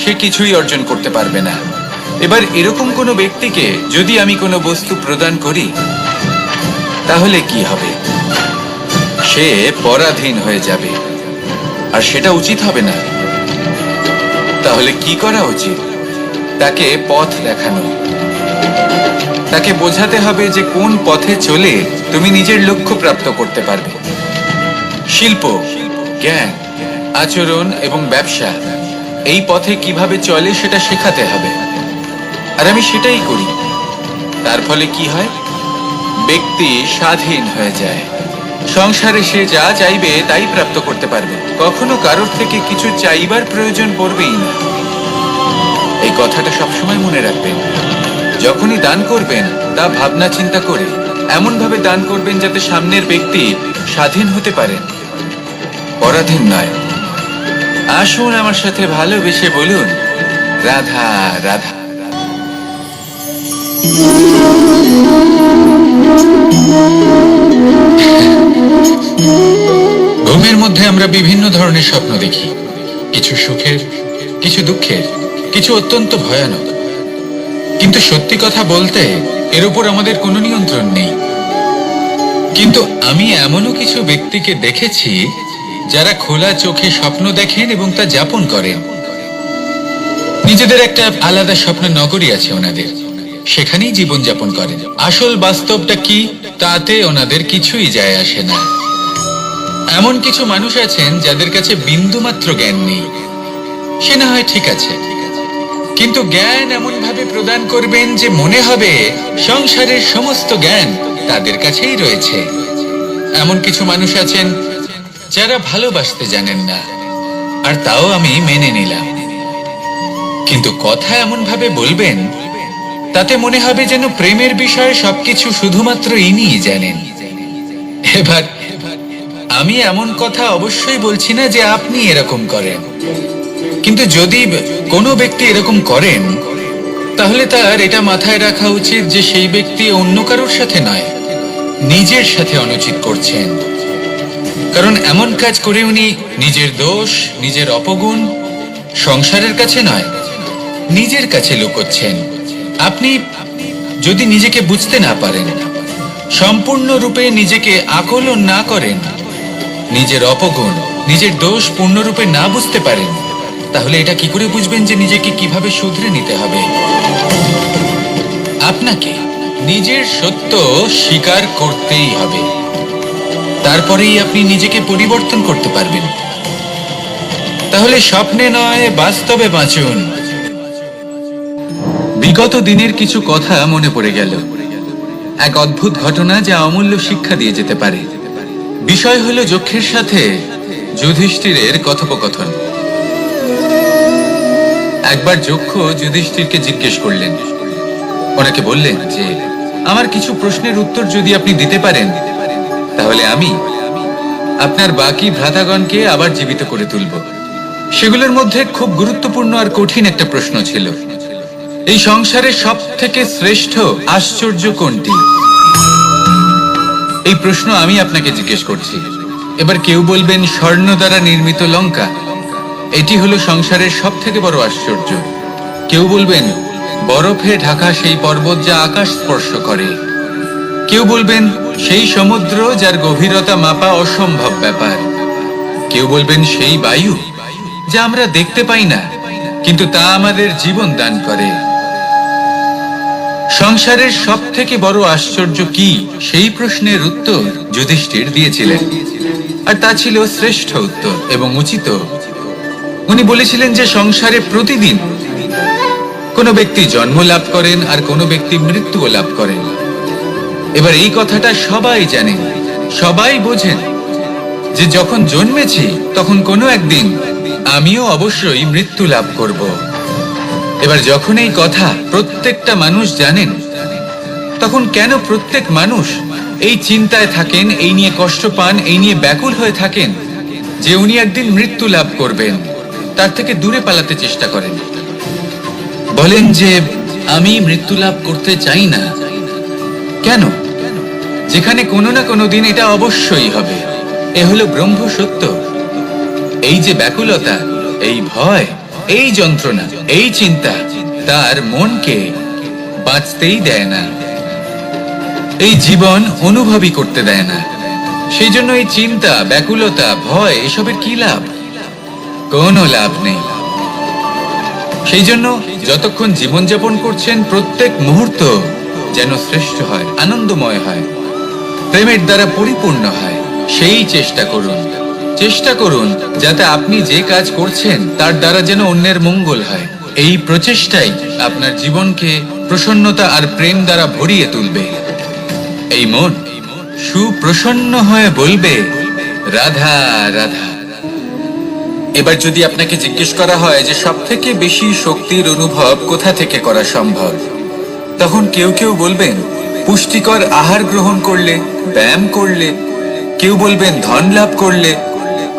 সে কিছুই অর্জন করতে পারবে না। এবার এরকম কোনো ব্যক্তিকে যদি আমি কোনো বস্তু প্রদান করি, তাহলে কি হবে? সে পরাধীন হয়ে যাবে, আর সেটা উচিত হবে না। তাহলে কি করা উচিত? তাকে পথ দেখানো, তাকে বোঝাতে হবে যে কোন পথে চলে তুমি নিজের লক্ষ্য প্রাপ্ত করতে পারবে। শিল্প, জ্ঞান, আচরণ এবং ব্যবসা, এই পথে কিভাবে চলে সেটা শেখাতে হবে, আর আমি সেটাই করি। তার ফলে কি হয়? ব্যক্তি স্বাধীন হয়ে যায়, সংসারে সে যা চাইবে তাই প্রাপ্ত করতে পারবে, কখনো কারোর থেকে কিছু চাইবার প্রয়োজন পড়বেই না। এই কথাটা সবসময় মনে রাখবেন। যখনই দান করবেন তা ভাবনা চিন্তা করে এমন ভাবে দান করবেন যাতে সামনের ব্যক্তি স্বাধীন হতে পারেন, পরাধীন নয়। আসুন আমার সাথে ভালোবেসে বলুন, রাধা রাধা। ঘুমের মধ্যে আমরা বিভিন্ন ধরনের স্বপ্ন দেখি, কিছু সুখের, কিছু দুঃখের, কিছু অত্যন্ত ভয়ানক। কিন্তু সত্যি কথা বলতে এর উপর আমাদের কোনো নিয়ন্ত্রণ নেই। কিন্তু আমি এমনও কিছু ব্যক্তিকে দেখেছি যারা খোলা চোখে স্বপ্ন দেখেন এবং তা যাপন করেন। নিজেদের একটা আলাদা স্বপ্ন নগরী আছে ওনাদের, সেখানেই জীবনযাপন করেন। আসল বাস্তবটা কি তাতে ওনাদের কিছুই যায় আসে না। এমন কিছু মানুষ আছেন যাদের কাছে বিন্দুমাত্র জ্ঞান নেই। সে না হয় ঠিক আছে, কিন্তু জ্ঞান এমন ভাবে প্রদান করবেন যে মনে হবে সংসারের সমস্ত জ্ঞান তাদের কাছেই রয়েছে। এমন কিছু মানুষ আছেন যারা ভালোবাসতে জানেন না, আর তাও আমি মেনে নিলাম, কিন্তু কথা এমন ভাবে বলবেন তাতে মনে হবে যেন প্রেমের বিষয়ে সবকিছু শুধুমাত্র ইনিই জানেন। এবার আমি এমন কথা অবশ্যই বলছি না যে আপনি এরকম করেন, কিন্তু যদি কোনো ব্যক্তি এরকম করেন তাহলে তার এটা মাথায় রাখা উচিত যে সেই ব্যক্তি অন্য কারোর সাথে নয়, নিজের সাথে অনুচিত করছেন। কারণ এমন কাজ করে উনি নিজের দোষ, নিজের অপগুণ সংসারের কাছে নয়, নিজের কাছে লুকোচ্ছেন। আপনি যদি নিজেকে বুঝতে না পারেন, সম্পূর্ণরূপে নিজেকে আকলন না করেন, নিজের অপগুণ, নিজের দোষ পূর্ণরূপে না বুঝতে পারেন, তাহলে এটা কি করে বুঝবেন যে নিজেকে কিভাবে শুধরে নিতে হবে? আপনাকে নিজের সত্য স্বীকার করতেই হবে, তারপরেই আপনি নিজেকে পরিবর্তন করতে পারবেন। তাহলে স্বপ্নে নয়, বাস্তবে বাঁচুন। বিগত দিনের কিছু কথা মনে পড়ে গেল, এক অদ্ভুত ঘটনা যা অমূল্য শিক্ষা দিয়ে যেতে পারে। বিষয় হলো যক্ষের সাথে যুধিষ্ঠিরের কথোপকথন। একবার যক্ষ যুধিষ্ঠিরকে জিজ্ঞেস করলেন, ওনাকে বললেন যে আমার কিছু প্রশ্নের উত্তর যদি আপনি দিতে পারেন তাহলে আমি আপনার বাকি ভ্রাতাগণকে আবার জীবিত করে তুলব। সেগুলোর মধ্যে খুব গুরুত্বপূর্ণ আর কঠিন একটা প্রশ্ন ছিল, এই সংসারের সব থেকে শ্রেষ্ঠ আশ্চর্য কোনটি? এই প্রশ্ন আমি আপনাকে জিজ্ঞেস করছি। এবার কেউ বলবেন স্বর্ণ দ্বারা নির্মিত লঙ্কা, এটি হলো সংসারের সব থেকে বড় আশ্চর্য। কেউ বলবেন বরফে ঢাকা সেই পর্বত যা আকাশ স্পর্শ করে। কেউ বলবেন সেই সমুদ্র যার গভীরতা মাপা অসম্ভব ব্যাপার। কেউ বলবেন সেই বায়ু যা আমরা দেখতে পাই না, কিন্তু তা আমাদের জীবন দান করে। সংসারের সব থেকে বড় আশ্চর্য কি, সেই প্রশ্নের উত্তর যুধিষ্ঠির দিয়েছিলেন, আর তা ছিল শ্রেষ্ঠ উত্তর এবং উচিত। উনি বলেছিলেন যে সংসারে প্রতিদিন কোনো ব্যক্তি জন্ম লাভ করেন আর কোনো ব্যক্তি মৃত্যুও লাভ করেন। এবার এই কথাটা সবাই জানেন, সবাই বোঝেন যে যখন জন্মেছি তখন কোনো একদিন আমিও অবশ্যই মৃত্যু লাভ করব। এবার যখন এই কথা প্রত্যেকটা মানুষ জানেন, তখন কেন প্রত্যেক মানুষ এই চিন্তায় থাকেন, এই নিয়ে কষ্ট পান, এই নিয়ে ব্যাকুল হয়ে থাকেন যে উনি একদিন মৃত্যু লাভ করবেন, তার থেকে দূরে পালাতে চেষ্টা করেন? বলেন যে আমি মৃত্যু লাভ করতে চাই না। কেন? যেখানে কোনো না কোনো দিন এটা অবশ্যই হবে। এ হলো ব্রহ্ম সত্য। এই যে ব্যাকুলতা, এই ভয়, এই যন্ত্রণা, এই চিন্তা তার মনকে বাঁচতেই দেয় না, এই জীবন অনুভবই করতে দেয় না। সেই জন্য এই চিন্তা, ব্যাকুলতা, ভয় এসবের কি লাভ? কোনো লাভ নেই। সেই জন্য যতক্ষণ জীবনযাপন করছেন প্রত্যেক মুহূর্ত যেন শ্রেষ্ঠ হয়, আনন্দময় হয়, প্রেমের দ্বারা পরিপূর্ণ হয়, সেই চেষ্টা করুন। চেষ্টা করুন যাতে আপনি যে কাজ করছেন তার দ্বারা যেন অন্যের মঙ্গল হয়। এই প্রচেষ্টাই আপনার জীবনকে প্রসন্নতা আর প্রেম দ্বারা ভরিয়ে তুলবে। এই মন সুপ্রসন্ন হয়ে বলবে রাধা রাধা। এবার যদি আপনাকে জিজ্ঞেস করা হয় যে সব থেকে বেশি শক্তির অনুভব কোথা থেকে করা সম্ভব, তখন কেউ কেউ বলবেন পুষ্টিকর আহার গ্রহণ করলে, ব্যায়াম করলে, কেউ বলবেন ধন লাভ করলে,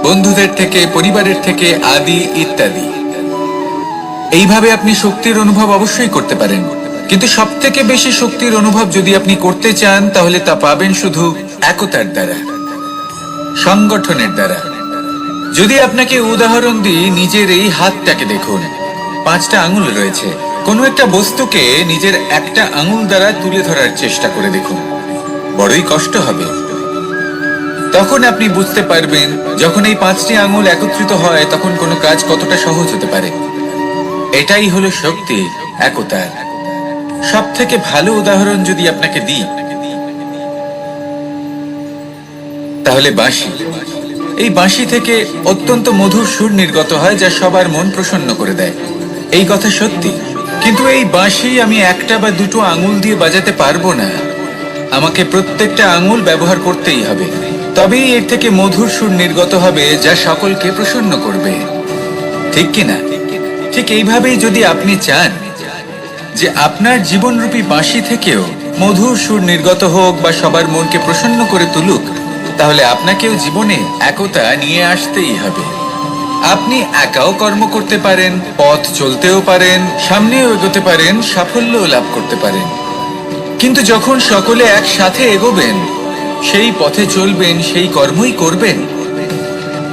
বন্ধুদের থেকে, পরিবারের থেকে আদি ইত্যাদি। এইভাবে আপনি শক্তির অনুভব অবশ্যই করতে পারেন, কিন্তু সব থেকে বেশি শক্তির অনুভব যদি আপনি করতে চান তাহলে তা পাবেন শুধু একতার দ্বারা, সংগঠনের দ্বারা। যদি আপনাকে উদাহরণ দিই, নিজের এই হাতটাকে দেখুন, 5টা আঙুল রয়েছে। কোনো একটা বস্তুকে নিজের একটা আঙুল দ্বারা তুলে ধরার চেষ্টা করে দেখুন, বড়ই কষ্ট হবে। তখন আপনি বুঝতে পারবেন যখন এই 5টি আঙুল একত্রিত হয় তখন কোনো কাজ কতটা সহজ হতে পারে। এটাই হলো শক্তি একতার। সব থেকে ভালো উদাহরণ যদি আপনাকে দিই, তাহলে বাঁশি। এই বাঁশি থেকে অত্যন্ত মধুর সুর নির্গত হয়, যা সবার মন প্রসন্ন করে দেয়। এই কথা সত্যি। কিন্তু এই বাঁশি আমি একটা বা দুটো আঙুল দিয়ে বাজাতে পারবো না। আমাকে প্রত্যেকটা আঙুল ব্যবহার করতেই হবে, তবেই এর থেকে মধুর সুর নির্গত হবে, যা সকলকে প্রসন্ন করবে। ঠিক কিনা? ঠিক এইভাবেই যদি আপনি চান যে আপনার জীবনরূপী বাঁশি থেকেও মধুর সুর নির্গত হোক বা সবার মনকে প্রসন্ন করে তুলুক, তাহলে আপনাকেও জীবনে একতা নিয়ে আসতেই হবে। আপনি একাও কর্ম করতে পারেন, পথ চলতেও পারেন, সামনেও এগোতে পারেন, সাফল্যও লাভ করতে পারেন। কিন্তু যখন সকলে একসাথে এগোবেন, সেই পথে চলবেন, সেই কর্মই করবেন,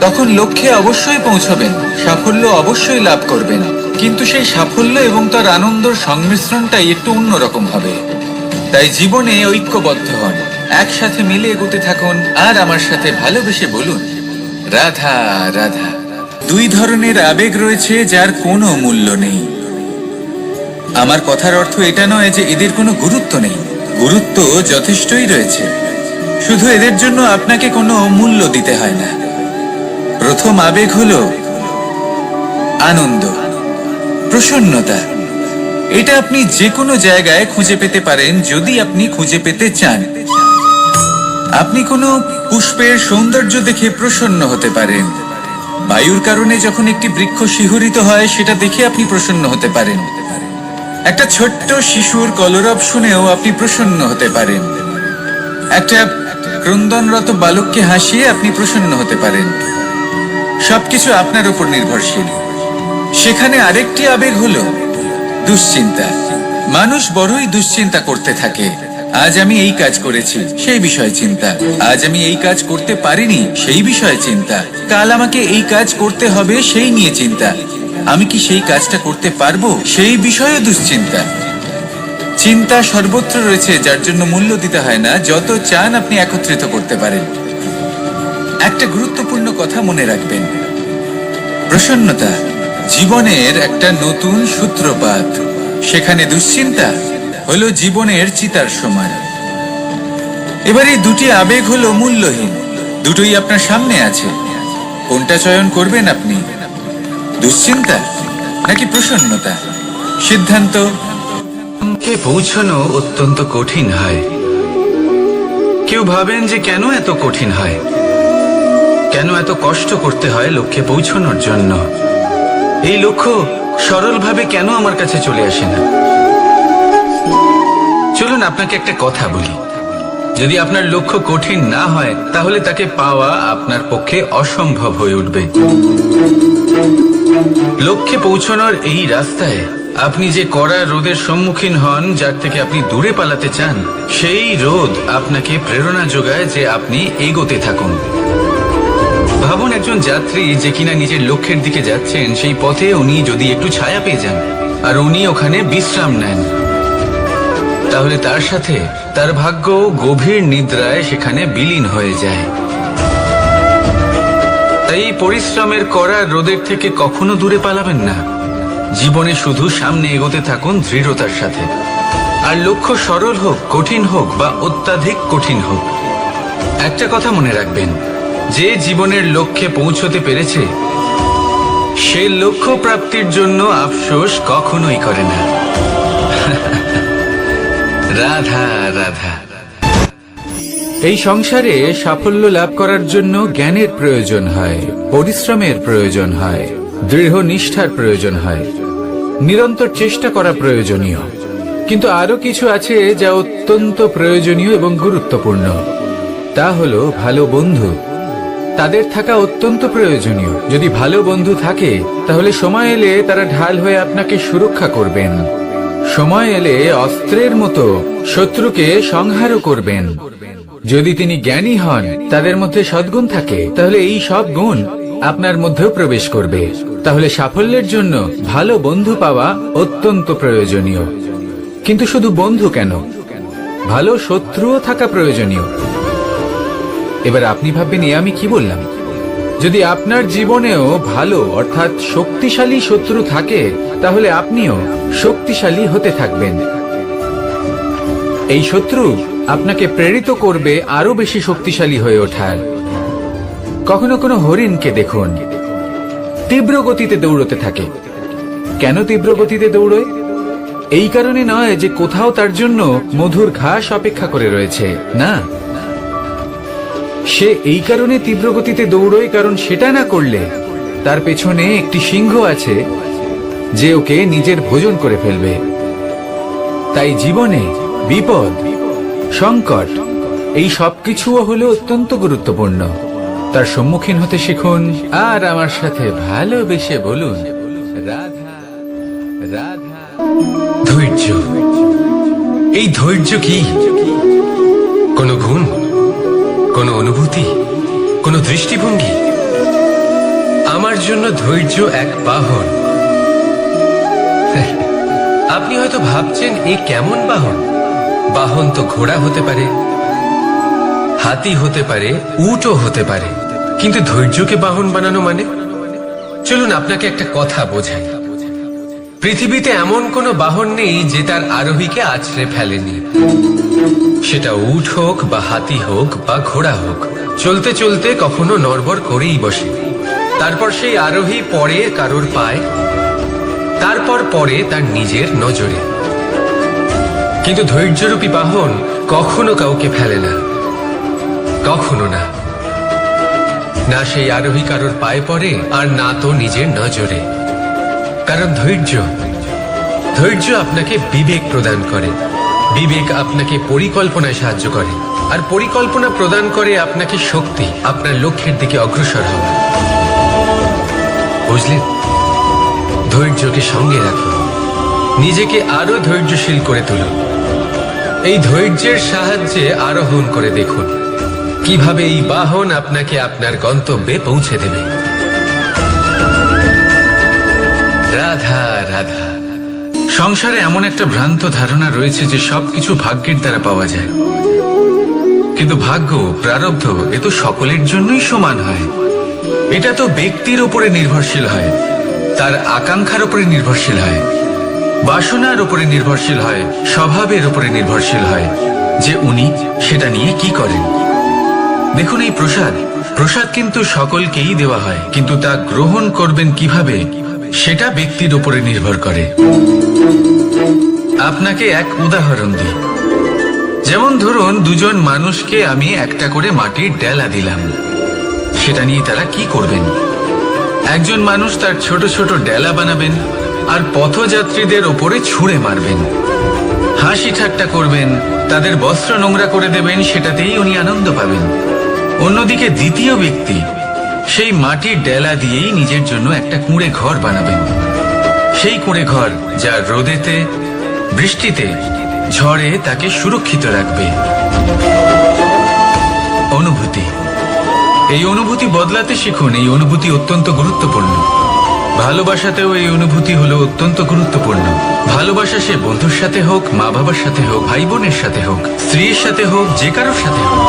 তখন লক্ষ্যে অবশ্যই পৌঁছবেন, সাফল্য অবশ্যই লাভ করবেন। কিন্তু সেই সাফল্য এবং তার আনন্দর সংমিশ্রণটাই একটু অন্যরকম হবে। তাই জীবনে ঐক্যবদ্ধ হন, একসাথে মিলে এগোতে থাকুন, আর আমার সাথে ভালোবেসে বলুন, রাধা রাধা। দুই ধরনের আবেগ রয়েছে যার কোনো মূল্য নেই। আমার কথার অর্থ এটা নয় যে এদের কোনো গুরুত্ব নেই। গুরুত্ব যথেষ্টই রয়েছে, শুধু এদের জন্য আপনাকে কোনো মূল্য দিতে হয় না। প্রথম আবেগ হলো আনন্দ, প্রসন্নতা। এটা আপনি যে কোনো জায়গায় খুঁজে পেতে পারেন যদি আপনি খুঁজে পেতে চান। আপনি কোনো পুষ্পের সৌন্দর্য দেখে প্রসন্ন হতে পারেন। বায়ুর কারণে যখন একটি বৃক্ষ শিহরিত হয়, সেটা দেখে আপনি প্রসন্ন হতে পারেন। একটা ছোট্ট শিশুর কলরব শুনেও আপনি প্রসন্ন হতে পারেন। একটা ক্রন্দনরত বালককে হাসিয়ে আপনি প্রসন্ন হতে পারেন। সবকিছু আপনার উপর নির্ভরশীল। সেখানে আরেকটি আবেগ হলো দুশ্চিন্তা। মানুষ বড়ই দুশ্চিন্তা করতে থাকে। আজ আমি এই কাজ করেছি, সেই বিষয়ে চিন্তা। আজ আমি এই কাজ করতে পারিনি, সেই বিষয়ে চিন্তা। কাল আমাকে এই কাজ করতে হবে, সেই নিয়ে চিন্তা। আমি কি সেই কাজটা করতে পারবো, সেই বিষয়ে দুশ্চিন্তা। চিন্তা সর্বত্র রয়েছে, যার জন্য মূল্য দিতে হয় না। যত চান আপনি একত্রিত করতে পারেন। একটা গুরুত্বপূর্ণ কথা মনে রাখবেন, প্রসন্নতা জীবনের একটা নতুন সূত্রপাত। সেখানে দুশ্চিন্তা হলো জীবনের চিতার সমান। এবার এই দুটি আবেগ হলো মূল্যহীন, দুটোই আপনার সামনে আছে। কোনটা চয়ন করবেন আপনি, দুশ্চিন্তা নাকি প্রসন্নতা? সিদ্ধান্ত। পৌঁছানো অত্যন্ত কঠিন হয়। কেউ ভাবেন যে কেন এত কঠিন হয়, কেন এত কষ্ট করতে হয় লক্ষ্যে পৌঁছানোর জন্য। এই লক্ষ্য সরলভাবে কেন আমার কাছে চলে আসে না? চলুন আপনাকে একটা কথা বলি, যদি আপনার লক্ষ্য কঠিন না হয়, তাহলে তাকে পাওয়া আপনার পক্ষে অসম্ভব হয়ে উঠবে। লক্ষ্যে পৌঁছানোর এই রাস্তায় আপনি যে কড়া রোদের সম্মুখীন হন, যার থেকে আপনি দূরে পালাতে চান, সেই রোদ আপনাকে প্রেরণা যোগায় যে আপনি এগোতে থাকুন। ভাবুন একজন যাত্রী যে কিনা নিজের লক্ষ্যের দিকে যাচ্ছেন, সেই পথে উনি যদি একটু ছায়া পেয়ে যান আর উনি ওখানে বিশ্রাম নেন, তাহলে তার সাথে তার ভাগ্য গভীর নিদ্রায় সেখানে বিলীন হয়ে যায়। তাই পরিশ্রমের করা রোদের থেকে কখনো দূরে পালাবেন না। জীবনে শুধু সামনে এগোতে থাকুন দৃঢ়তার সাথে। আর লক্ষ্য সরল হোক, কঠিন হোক বা অত্যাধিক কঠিন হোক, একটা কথা মনে রাখবেন, যে জীবনের লক্ষ্যে পৌঁছতে পেরেছে সে লক্ষ্য প্রাপ্তির জন্য আফসোস কখনোই করে না। রাধা রাধা। এই সংসারে সাফল্য লাভ করার জন্য জ্ঞানের প্রয়োজন হয়, পরিশ্রমের প্রয়োজন হয়, দৃঢ় নিষ্ঠার প্রয়োজন হয়, নিরন্তর চেষ্টা করা প্রয়োজনীয়। কিন্তু আরো কিছু আছে যা অত্যন্ত প্রয়োজনীয় এবং গুরুত্বপূর্ণ। তা হলো ভালো বন্ধু। তাদের থাকা অত্যন্ত প্রয়োজনীয়। যদি ভালো বন্ধু থাকে, তাহলে সময় এলে তারা ঢাল হয়ে আপনাকে সুরক্ষা করবেন। সময় এলে অস্ত্রের মতো শত্রুকে সংহারও করবেন। যদি তিনি জ্ঞানী হন, তাদের মধ্যে সদ্গুণ থাকে, তাহলে এই সব গুণ আপনার মধ্যেও প্রবেশ করবে। তাহলে সাফল্যের জন্য ভালো বন্ধু পাওয়া অত্যন্ত প্রয়োজনীয়। কিন্তু শুধু বন্ধু কেন, ভালো শত্রুও থাকা প্রয়োজনীয়। এবার আপনি ভাববেন, আমি কি বললাম? যদি আপনার জীবনেও ভালো অর্থাৎ শক্তিশালী শত্রু থাকে, তাহলে আপনিও শক্তিশালী হতে থাকবেন। এই শত্রু আপনাকে প্রেরিত করবে আরো বেশি শক্তিশালী হয়ে ওঠার। কখনো কোনো হরিণকে দেখুন, তীব্র গতিতে দৌড়তে থাকে। কেন তীব্র গতিতে দৌড়য়? এই কারণে নয় যে কোথাও তার জন্য মধুর ঘাস অপেক্ষা করে রয়েছে, না, সে এই কারণে তীব্র গতিতে দৌড়য় কারণ সেটা না করলে তার পেছনে একটি সিংহ আছে যে ওকে নিজের ভোজন করে ফেলবে। তাই জীবনে বিপদ, সংকট, এই সবকিছুও হলো অত্যন্ত গুরুত্বপূর্ণ। তার সম্মুখীন হতে শিখুন আর আমার সাথে ভালোবেসে বলুন, রাধা রাধা। ধৈর্য, এই ধৈর্য কি কোনো গুণ, কোনো অনুভূতি, কোনো দৃষ্টিভঙ্গি? আমার জন্য ধৈর্য এক বাহন। আপনি হয়তো ভাবছেন এ কেমন বাহন? বাহন তো ঘোড়া হতে পারে, হাতি হতে পারে, উটও হতে পারে, কিন্তু ধৈর্যকে বাহন বানানো মানে? চলুন আপনাকে একটা কথা বোঝাই। পৃথিবীতে এমন কোনো বাহন নেই যে তার আরোহীকে আছড়ে ফেলেনি। সেটা উট হোক বা হাতি হোক বা ঘোড়া হোক, চলতে চলতে কখনো নড়বড় করেই বসে। তারপর সেই আরোহী পরে কারোর পায়, তারপর পরে তার নিজের নজরে। কিন্তু ধৈর্যরূপী বাহন কখনো কাউকে ফেলে না, কখনো না। না সেই আরোহী কারোর পায়ে পড়ে আর না তো নিজের নজরে। কারণ ধৈর্য আপনাকে বিবেক প্রদান করে, বিবেক আপনাকে পরিকল্পনায় সাহায্য করে, আর পরিকল্পনা প্রদান করে আপনাকে শক্তি, আপনার লক্ষ্যের দিকে অগ্রসর হওয়া। বুঝলেন? ধৈর্যকে সঙ্গে রাখুন, নিজেকে আরো ধৈর্যশীল করে তুলুন। এই ধৈর্যের সাহায্যে আরোহণ করে দেখুন কিভাবে এই বাহন আপনাকে আপনার গন্তব্যে পৌঁছে দেবে। রাধা রাধা। সংসারে এমন একটা ভ্রান্ত ধারণা রয়েছে যে সবকিছু ভাগ্যের দ্বারা পাওয়া যায়, কিন্তু ভাগ্য, প্রারব্ধ এ তো সকলের জন্যই সমান হয়। এটা তো ব্যক্তির উপরে নির্ভরশীল হয়, তার আকাঙ্ক্ষার উপরে নির্ভরশীল হয়, বাসনার উপরে নির্ভরশীল হয়, স্বভাবের উপরে নির্ভরশীল হয় যে উনি সেটা নিয়ে কি করেন। দেখুন, এই প্রসাদ কিন্তু সকলকেই দেওয়া হয়, কিন্তু তা গ্রহণ করবেন কিভাবে সেটা ব্যক্তির উপরে নির্ভর করে। আপনাকে এক উদাহরণ দিই। যেমন ধরুন, দুজন মানুষকে আমি একটা করে মাটির ডেলা দিলাম, সেটা নিয়ে তারা কি করবেন? একজন মানুষ তার ছোট ছোট ডেলা বানাবেন আর পথযাত্রীদের ওপরে ছুঁড়ে মারবেন, হাসি ঠাট্টা করবেন, তাদের বস্ত্র নোংরা করে দেবেন, সেটাতেই উনি আনন্দ পাবেন। অন্যদিকে দ্বিতীয় ব্যক্তি সেই মাটির ডেলা দিয়েই নিজের জন্য একটা কুঁড়ে ঘর বানাবেন। সেই কুঁড়ে ঘর যা রোদেতে, বৃষ্টিতে, ঝড়ে তাকে সুরক্ষিত রাখবে। অনুভূতি, এই অনুভূতি বদলাতে শিখুন। এই অনুভূতি অত্যন্ত গুরুত্বপূর্ণ। ভালোবাসাতেও এই অনুভূতি হলো অত্যন্ত গুরুত্বপূর্ণ। ভালোবাসা সে বন্ধুর সাথে হোক, মা বাবার সাথে হোক, ভাই বোনের সাথে হোক, স্ত্রীর সাথে হোক, যে কারোর সাথে হোক।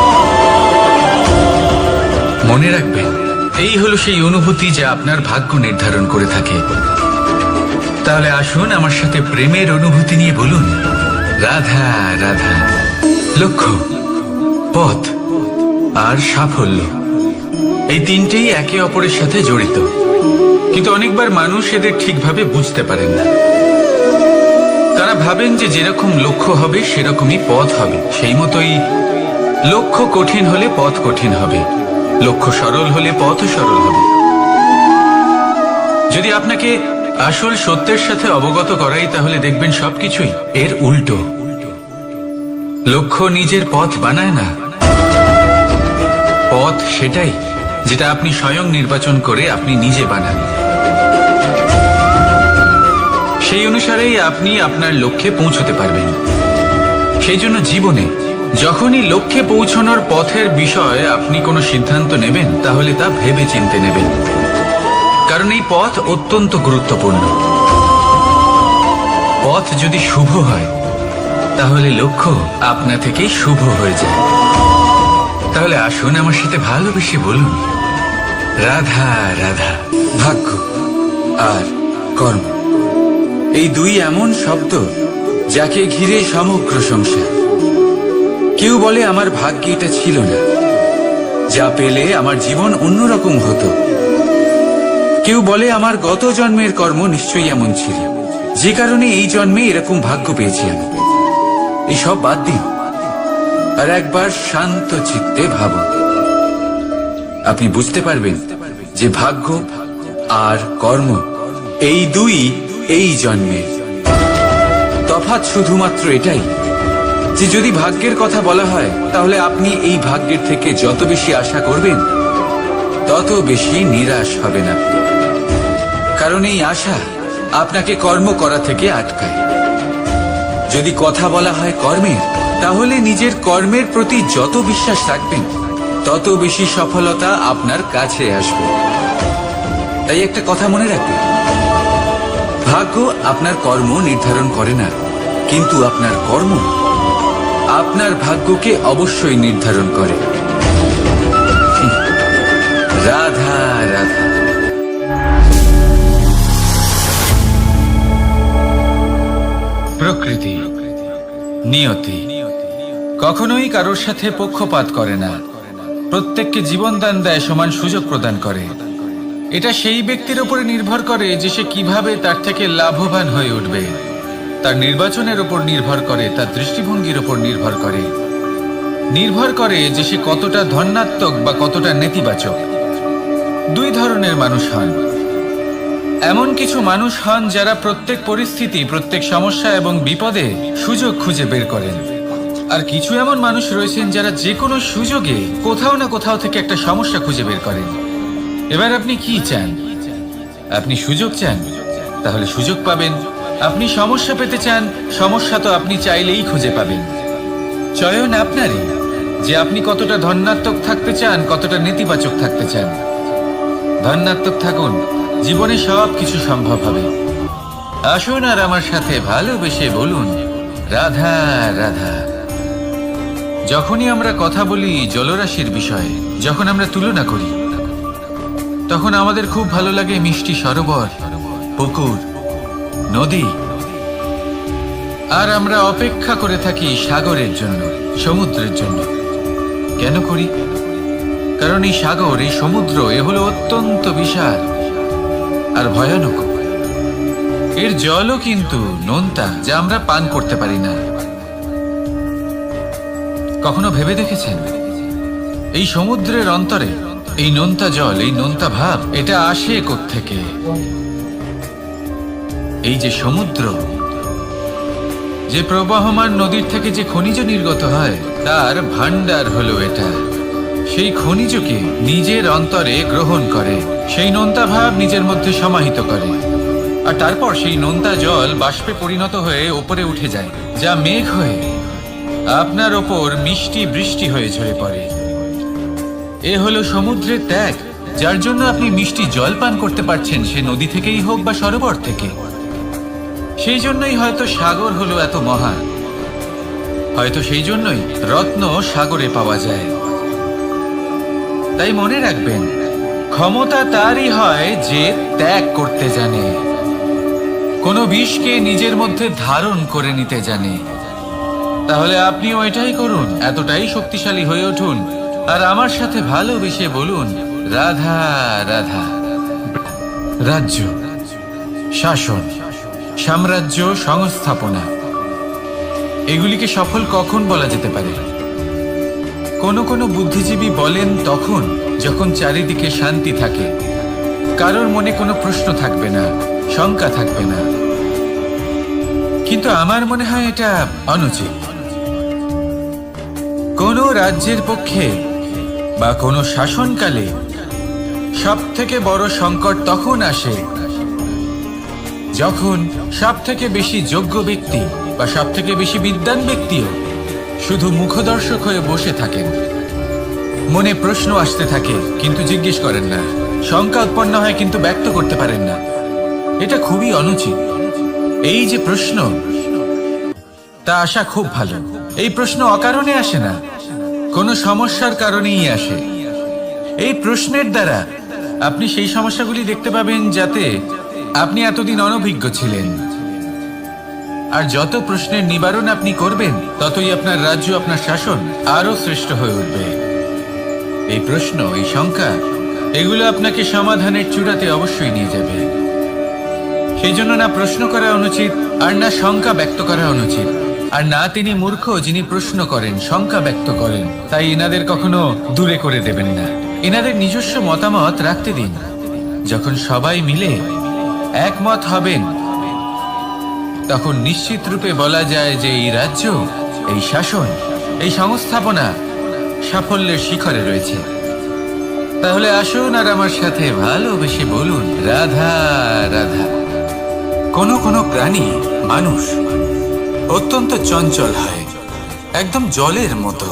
মনে রাখবেন, এই হলো সেই অনুভূতি যা আপনার ভাগ্য নির্ধারণ করে থাকে। তাহলে আসুন আমার সাথে প্রেমের অনুভূতি নিয়ে বলুন, রাধা রাধা। লক্ষ্য, পথ আর সাফল্য, এই তিনটেই একে অপরের সাথে জড়িত, কিন্তু অনেকবার মানুষ এদের ঠিকভাবে বুঝতে পারেন না। তারা ভাবেন যে যেরকম লক্ষ্য হবে সেরকমই পথ হবে, সেই মতোই লক্ষ্য কঠিন হলে পথ কঠিন হবে, লক্ষ্য সরল হলে পথ সরল হবে। যদি আপনাকে আসল সত্যের সাথে অবগত করাই, তাহলে দেখবেন সবকিছুই এর উল্টো। লক্ষ্য নিজের পথ বানায় না, পথ সেটাই যেটা আপনি স্বয়ং নির্বাচন করে আপনি নিজে বানান। সেই অনুসারেই আপনি আপনার লক্ষ্যে পৌঁছতে পারবেন। সেই জন্য জীবনে যখনই লক্ষ্যে পৌঁছানোর পথের বিষয়ে আপনি কোনো সিদ্ধান্ত নেবেন, তাহলে তা ভেবে চিন্তে নেবেন, কারণ এই পথ অত্যন্ত গুরুত্বপূর্ণ। পথ যদি শুভ হয়, তাহলে লক্ষ্য আপনা থেকেই শুভ হয়ে যায়। তাহলে আসুন আমার সাথে ভালোবেসে বলুন, রাধা রাধা। ভাগ্য আর কর্ম, এই দুই এমন শব্দ যাকে ঘিরে সমগ্র সংসার। কেউ বলে আমার ভাগ্যে এটা ছিল না, যা পেলে আমার জীবন অন্যরকম হতো। কেউ বলে আমার গত জন্মের কর্ম নিশ্চয়ই এমন ছিল, যে কারণে এই জন্মে এরকম ভাগ্য পেয়েছি আমি। এইসব বাদ দিন আর একবার শান্ত চিত্তে ভাবুন। আপনি বুঝতে পারবেন যে ভাগ্য আর কর্ম এই দুই এই জন্মে তফাৎ শুধুমাত্র এটাই যে যদি ভাগ্যের কথা বলা হয় তাহলে আপনি এই ভাগ্যের থেকে যত বেশি আশা করবেন তত বেশি নিরাশ হবেন আপনি, কারণ এই আশা আপনাকে কর্ম করা থেকে আটকায়। যদি কথা বলা হয় কর্মের, তাহলে নিজের কর্মের প্রতি যত বিশ্বাস রাখবেন তত বেশি সফলতা আপনার কাছে আসবে। তাই একটা কথা মনে রাখবেন, ভাগ্য আপনার কর্ম নির্ধারণ করে না, কিন্তু আপনার কর্ম আপনার ভাগ্যকে অবশ্যই নির্ধারণ করে। রাধা রাধা। প্রকৃতি, নিয়তি কখনোই কারোর সাথে পক্ষপাত করে না। প্রত্যেককে জীবনদান দেয়, সমান সুযোগ প্রদান করে। এটা সেই ব্যক্তির উপরে নির্ভর করে যে সে কিভাবে তার থেকে লাভবান হয়ে উঠবে। তার নির্বাচনের উপর নির্ভর করে, তার দৃষ্টিভঙ্গির উপর নির্ভর করে যে সে কতটা ধনাত্মক বা কতটা নেতিবাচক। দুই ধরনের মানুষ হন। এমন কিছু মানুষ হন যারা প্রত্যেক পরিস্থিতি, প্রত্যেক সমস্যা এবং বিপদে সুযোগ খুঁজে বের করেন। আর কিছু এমন মানুষ রয়েছেন যারা যে কোনো সুযোগে কোথাও না কোথাও থেকে একটা সমস্যা খুঁজে বের করেন। এবার আপনি কি চান? আপনি সুযোগ চান, তাহলে সুযোগ পাবেন। আপনি সমস্যা পেতে চান, সমস্যা তো আপনি চাইলেই খুঁজে পাবেন। চয়ন আপনারই, যে আপনি কতটা ধনাত্মক থাকতে চান, কতটা নেতিবাচক থাকতে চান। ধনাত্মক থাকুন, জীবনে সব কিছু সম্ভব হবে। আসুন আর আমার সাথে ভালোবেসে বলুন রাধা রাধা। যখনই আমরা কথা বলি জলরাশির বিষয়ে, যখন আমরা তুলনা করি, তখন আমাদের খুব ভালো লাগে মিষ্টি সরোবর, পুকুর, নদী। আর আমরা অপেক্ষা করে থাকি সাগরের জন্য, সমুদ্রের জন্য। কেন করি? কারণ এই সাগর, এই সমুদ্র, এ হলো অত্যন্ত বিশাল আর ভয়ানক। এর জলও কিন্তু নোনতা, যা আমরা পান করতে পারি না। কখনো ভেবে দেখেছেন এই সমুদ্রের অন্তরে এই নোনতা জল, এই নোনতা ভাব, এটা আসে কোত্থেকে? এই যে সমুদ্র, যে প্রবাহমান নদীর থেকে যে খনিজ নির্গত হয়, তার ভান্ডার হলো এটা। সেই খনিজকে নিজের অন্তরে গ্রহণ করে, সেই নোনতা ভাব নিজের মধ্যে সমাহিত করে, আর তারপর সেই নোনতা জল বাষ্পে পরিণত হয়ে উপরে উঠে যায়, যা মেঘ হয়ে আপনার ওপর মিষ্টি বৃষ্টি হয়ে ঝরে পড়ে। এ হলো সমুদ্রের ত্যাগ, যার জন্য আপনি মিষ্টি জল পান করতে পারছেন, সে নদী থেকেই হোক বা সরোবর থেকে। সেই জন্যই হয়তো সাগর হলো এত মহান, হয়তো সেই জন্যই রত্ন সাগরে পাওয়া যায়। তাই মনে রাখবেন, ক্ষমতা তারই হয় যে ত্যাগ করতে জানে, কোনো বিষকে নিজের মধ্যে ধারণ করে নিতে জানে। তাহলে আপনিও এটাই করুন, এতটাই শক্তিশালী হয়ে উঠুন আর আমার সাথে ভালোবেসে বলুন রাধা রাধা। রাজ্য, শাসন, সাম্রাজ্য, সংস্থাপনা, এগুলিকে সফল কখন বলা যেতে পারে? কোনো বুদ্ধিজীবী বলেন তখন যখন চারিদিকে শান্তি থাকে, কারোর মনে কোনো প্রশ্ন থাকবে না, শঙ্কা থাকবে না। কিন্তু আমার মনে হয় এটা অনুচিত। কোনো রাজ্যের পক্ষে বা কোনো শাসনকালে সব থেকে বড় সংকট তখন আসে যখন সব থেকে বেশি যোগ্য ব্যক্তি বা সব থেকে বেশি বিদ্বান ব্যক্তিও শুধু মুখদর্শক হয়ে বসে থাকেন। মনে প্রশ্ন আসতে থাকে কিন্তু জিজ্ঞেস করেন না, শঙ্কা উৎপন্ন হয় কিন্তু ব্যক্ত করতে পারেন না। এটা খুবই অনুচিত। এই যে প্রশ্ন, তা আসা খুব ভালো। এই প্রশ্ন অকারণে আসে না, কোনো সমস্যার কারণেই আসে। এই প্রশ্নের দ্বারা আপনি সেই সমস্যাগুলি দেখতে পাবেন যাতে আপনি এতদিন অনভিজ্ঞ ছিলেন। আর যত প্রশ্নের নিবারণ আপনি করবেন ততই আপনার রাজ্য, আপনার শাসন আরো শ্রেষ্ঠ হয়ে উঠবে। এই প্রশ্ন, এই শঙ্কা, এগুলো আপনাকে সমাধানের চূড়াতে অবশ্যই নিয়ে যাবে। সেই জন্য না প্রশ্ন করা অনুচিত, আর না শঙ্কা ব্যক্ত করা অনুচিত, আর না তিনি মূর্খ যিনি প্রশ্ন করেন, শঙ্কা ব্যক্ত করেন। তাই এনাদের কখনো দূরে করে দেবেন না, এনাদের নিজস্ব মতামত রাখতে দিন। যখন সবাই মিলে একমত হবেন তখন নিশ্চিত রূপে বলা যায় যে এই রাজ্য, এই শাসন, এই সংস্থাপনা সাফল্যের শিখরে রয়েছে। তাহলে আসুন আর আমার সাথে ভালোবেসে বলুন, রাধা রাধা। কোনো প্রাণী, মানুষ অত্যন্ত চঞ্চল হয়, একদম জলের মতো।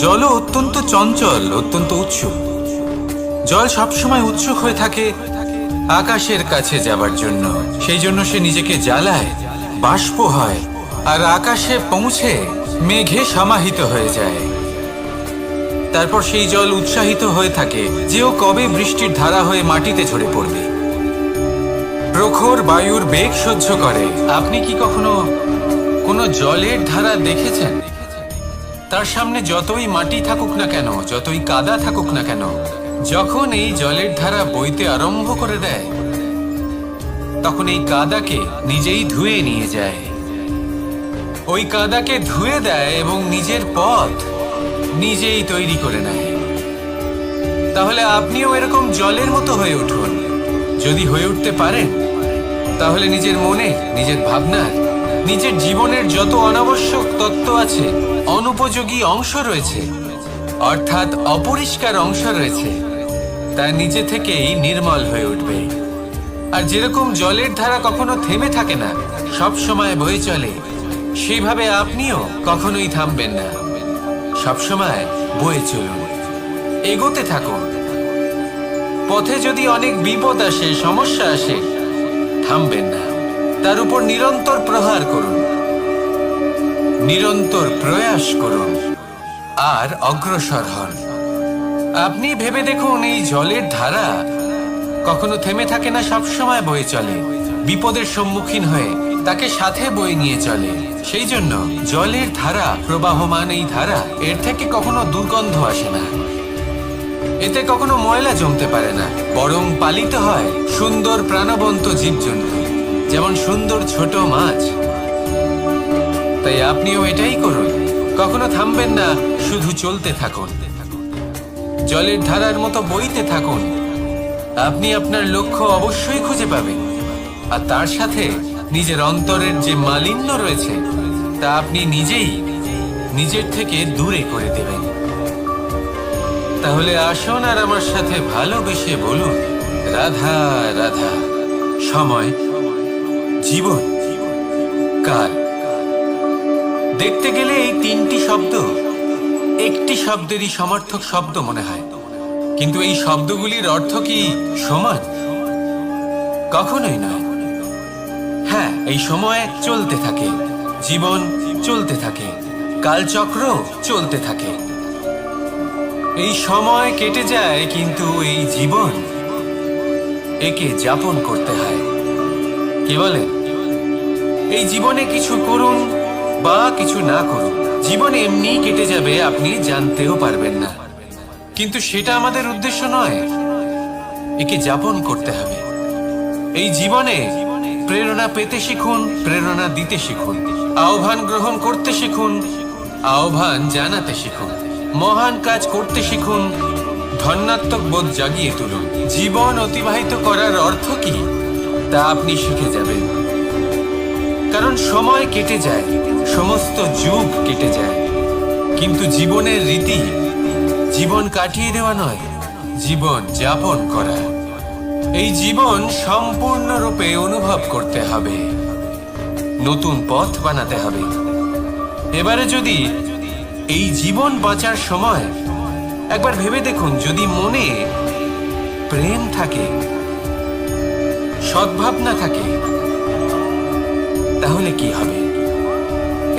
জলও অত্যন্ত চঞ্চল, অত্যন্ত উৎসুক। জল সবসময় উৎসুক হয়ে থাকে আকাশের কাছে যাবার জন্য। সেই জন্য সে নিজেকে জ্বালায়, বাষ্প হয়, আর আকাশে পৌঁছে মেঘে সমাহিত হয়ে যায়। তারপর সেই জল উৎসাহিত হয়ে থাকে যে ও কবে বৃষ্টির ধারা হয়ে মাটিতে ঝরে পড়বে। প্রখর বায়ুর বেগ সহ্য করে। আপনি কি কখনো কোনো জলের ধারা দেখেছেন? তার সামনে যতই মাটি থাকুক না কেন, যতই কাদা থাকুক না কেন, যখন এই জলের ধারা বইতে আরম্ভ করে দেয় তখন এই কাদাকে নিজেই ধুয়ে নিয়ে যায়। ওই কাদাকে ধুয়ে দেয় এবং নিজের পথ নিজেই তৈরি করে নেয়। তাহলে আপনিও এরকম জলের মতো হয়ে উঠুন। যদি হয়ে উঠতে পারেন তাহলে নিজের মনে, নিজের ভাবনার, নিজের জীবনের যত অনাবশ্যক তত্ত্ব আছে, অনুপযোগী অংশ রয়েছে, অর্থাৎ অপরিষ্কার অংশ রয়েছে, তা নিজে থেকেই নির্মল হয়ে উঠবে। আর যেরকম জলের ধারা কখনো থেমে থাকে না, সব সময় বয়ে চলে, সেইভাবে আপনিও কখনোই থামবেন না। সবসময় বয়ে চলুন, এগোতে থাকুন। পথে যদি অনেক বিপদ আসে, সমস্যা আসে, থামবেন না, তার উপর নিরন্তর প্রহার করুন, নিরন্তর প্রয়াস করুন আর অগ্রসর হন। আপনি ভেবে দেখুন, এই জলের ধারা কখনো থেমে থাকে না, সবসময় বয়ে চলে, বিপদের সম্মুখীন হয়ে তাকে সাথে বয়ে নিয়ে চলে। সেই জন্য জলের ধারা, প্রবাহমান এই ধারা, এর থেকে কখনো দুর্গন্ধ আসে না, এতে কখনো ময়লা জমতে পারে না, বরং পালিত হয় সুন্দর প্রাণবন্ত জীবজন্তু, যেমন সুন্দর ছোট মাছ। তাই আপনিও এটাই করুন, কখনো থামবেন না, শুধু চলতে থাকুন, জলের ধারার মতো বইতে থাকুন। আপনি আপনার লক্ষ্য অবশ্যই খুঁজে পাবেন, আর তার সাথে নিজের অন্তরের যে মালিন্য রয়েছে তা আপনি নিজেই নিজের থেকে দূরে করে দেবেন। তাহলে আসুন আর আমার সাথে ভালোবেসে বলুন, রাধা রাধা। সময়, জীবন, কাল। দেখতে গেলে এই তিনটি শব্দ একটি শব্দেরই সমার্থক শব্দ মনে হয়, কিন্তু এই শব্দগুলির অর্থ কি সমান? কখনোই নয়। হ্যাঁ, এই সময় চলতে থাকে, জীবন চলতে থাকে, কালচক্র চলতে থাকে। এই সময় কেটে যায়, কিন্তু এই জীবন, একে যাপন করতে হয়। কি বলে? এই জীবনে কিছু করুন বা কিছু না করুন, জীবন এমনি কেটে যাবে, আপনি জানতেও পারবেন না। কিন্তু সেটা আমাদের উদ্দেশ্য নয়, একে যাপন করতে হবে। এই জীবনে প্রেরণা পেতে শিখুন, প্রেরণা দিতে শিখুন, আহ্বান গ্রহণ করতে শিখুন, আহ্বান জানাতে শিখুন, মহান কাজ করতে শিখুন, ধন্যাত্মক বোধ জাগিয়ে তুলুন। জীবন অতিবাহিত করার অর্থ কি তা আপনি শিখে যাবেন। কারণ সময় কেটে যায়, সমস্ত যুগ কেটে যায়, কিন্তু জীবনের রীতি জীবন কাটিয়ে দেওয়া নয়, জীবন যাপন করা। এই জীবন সম্পূর্ণরূপে অনুভব করতে হবে, নতুন পথ বানাতে হবে। এবারে যদি এই জীবন বাঁচার সময় একবার ভেবে দেখুন, যদি মনে প্রেম থাকে, সদ্ভাবনা থাকে, তাহলে কি হবে?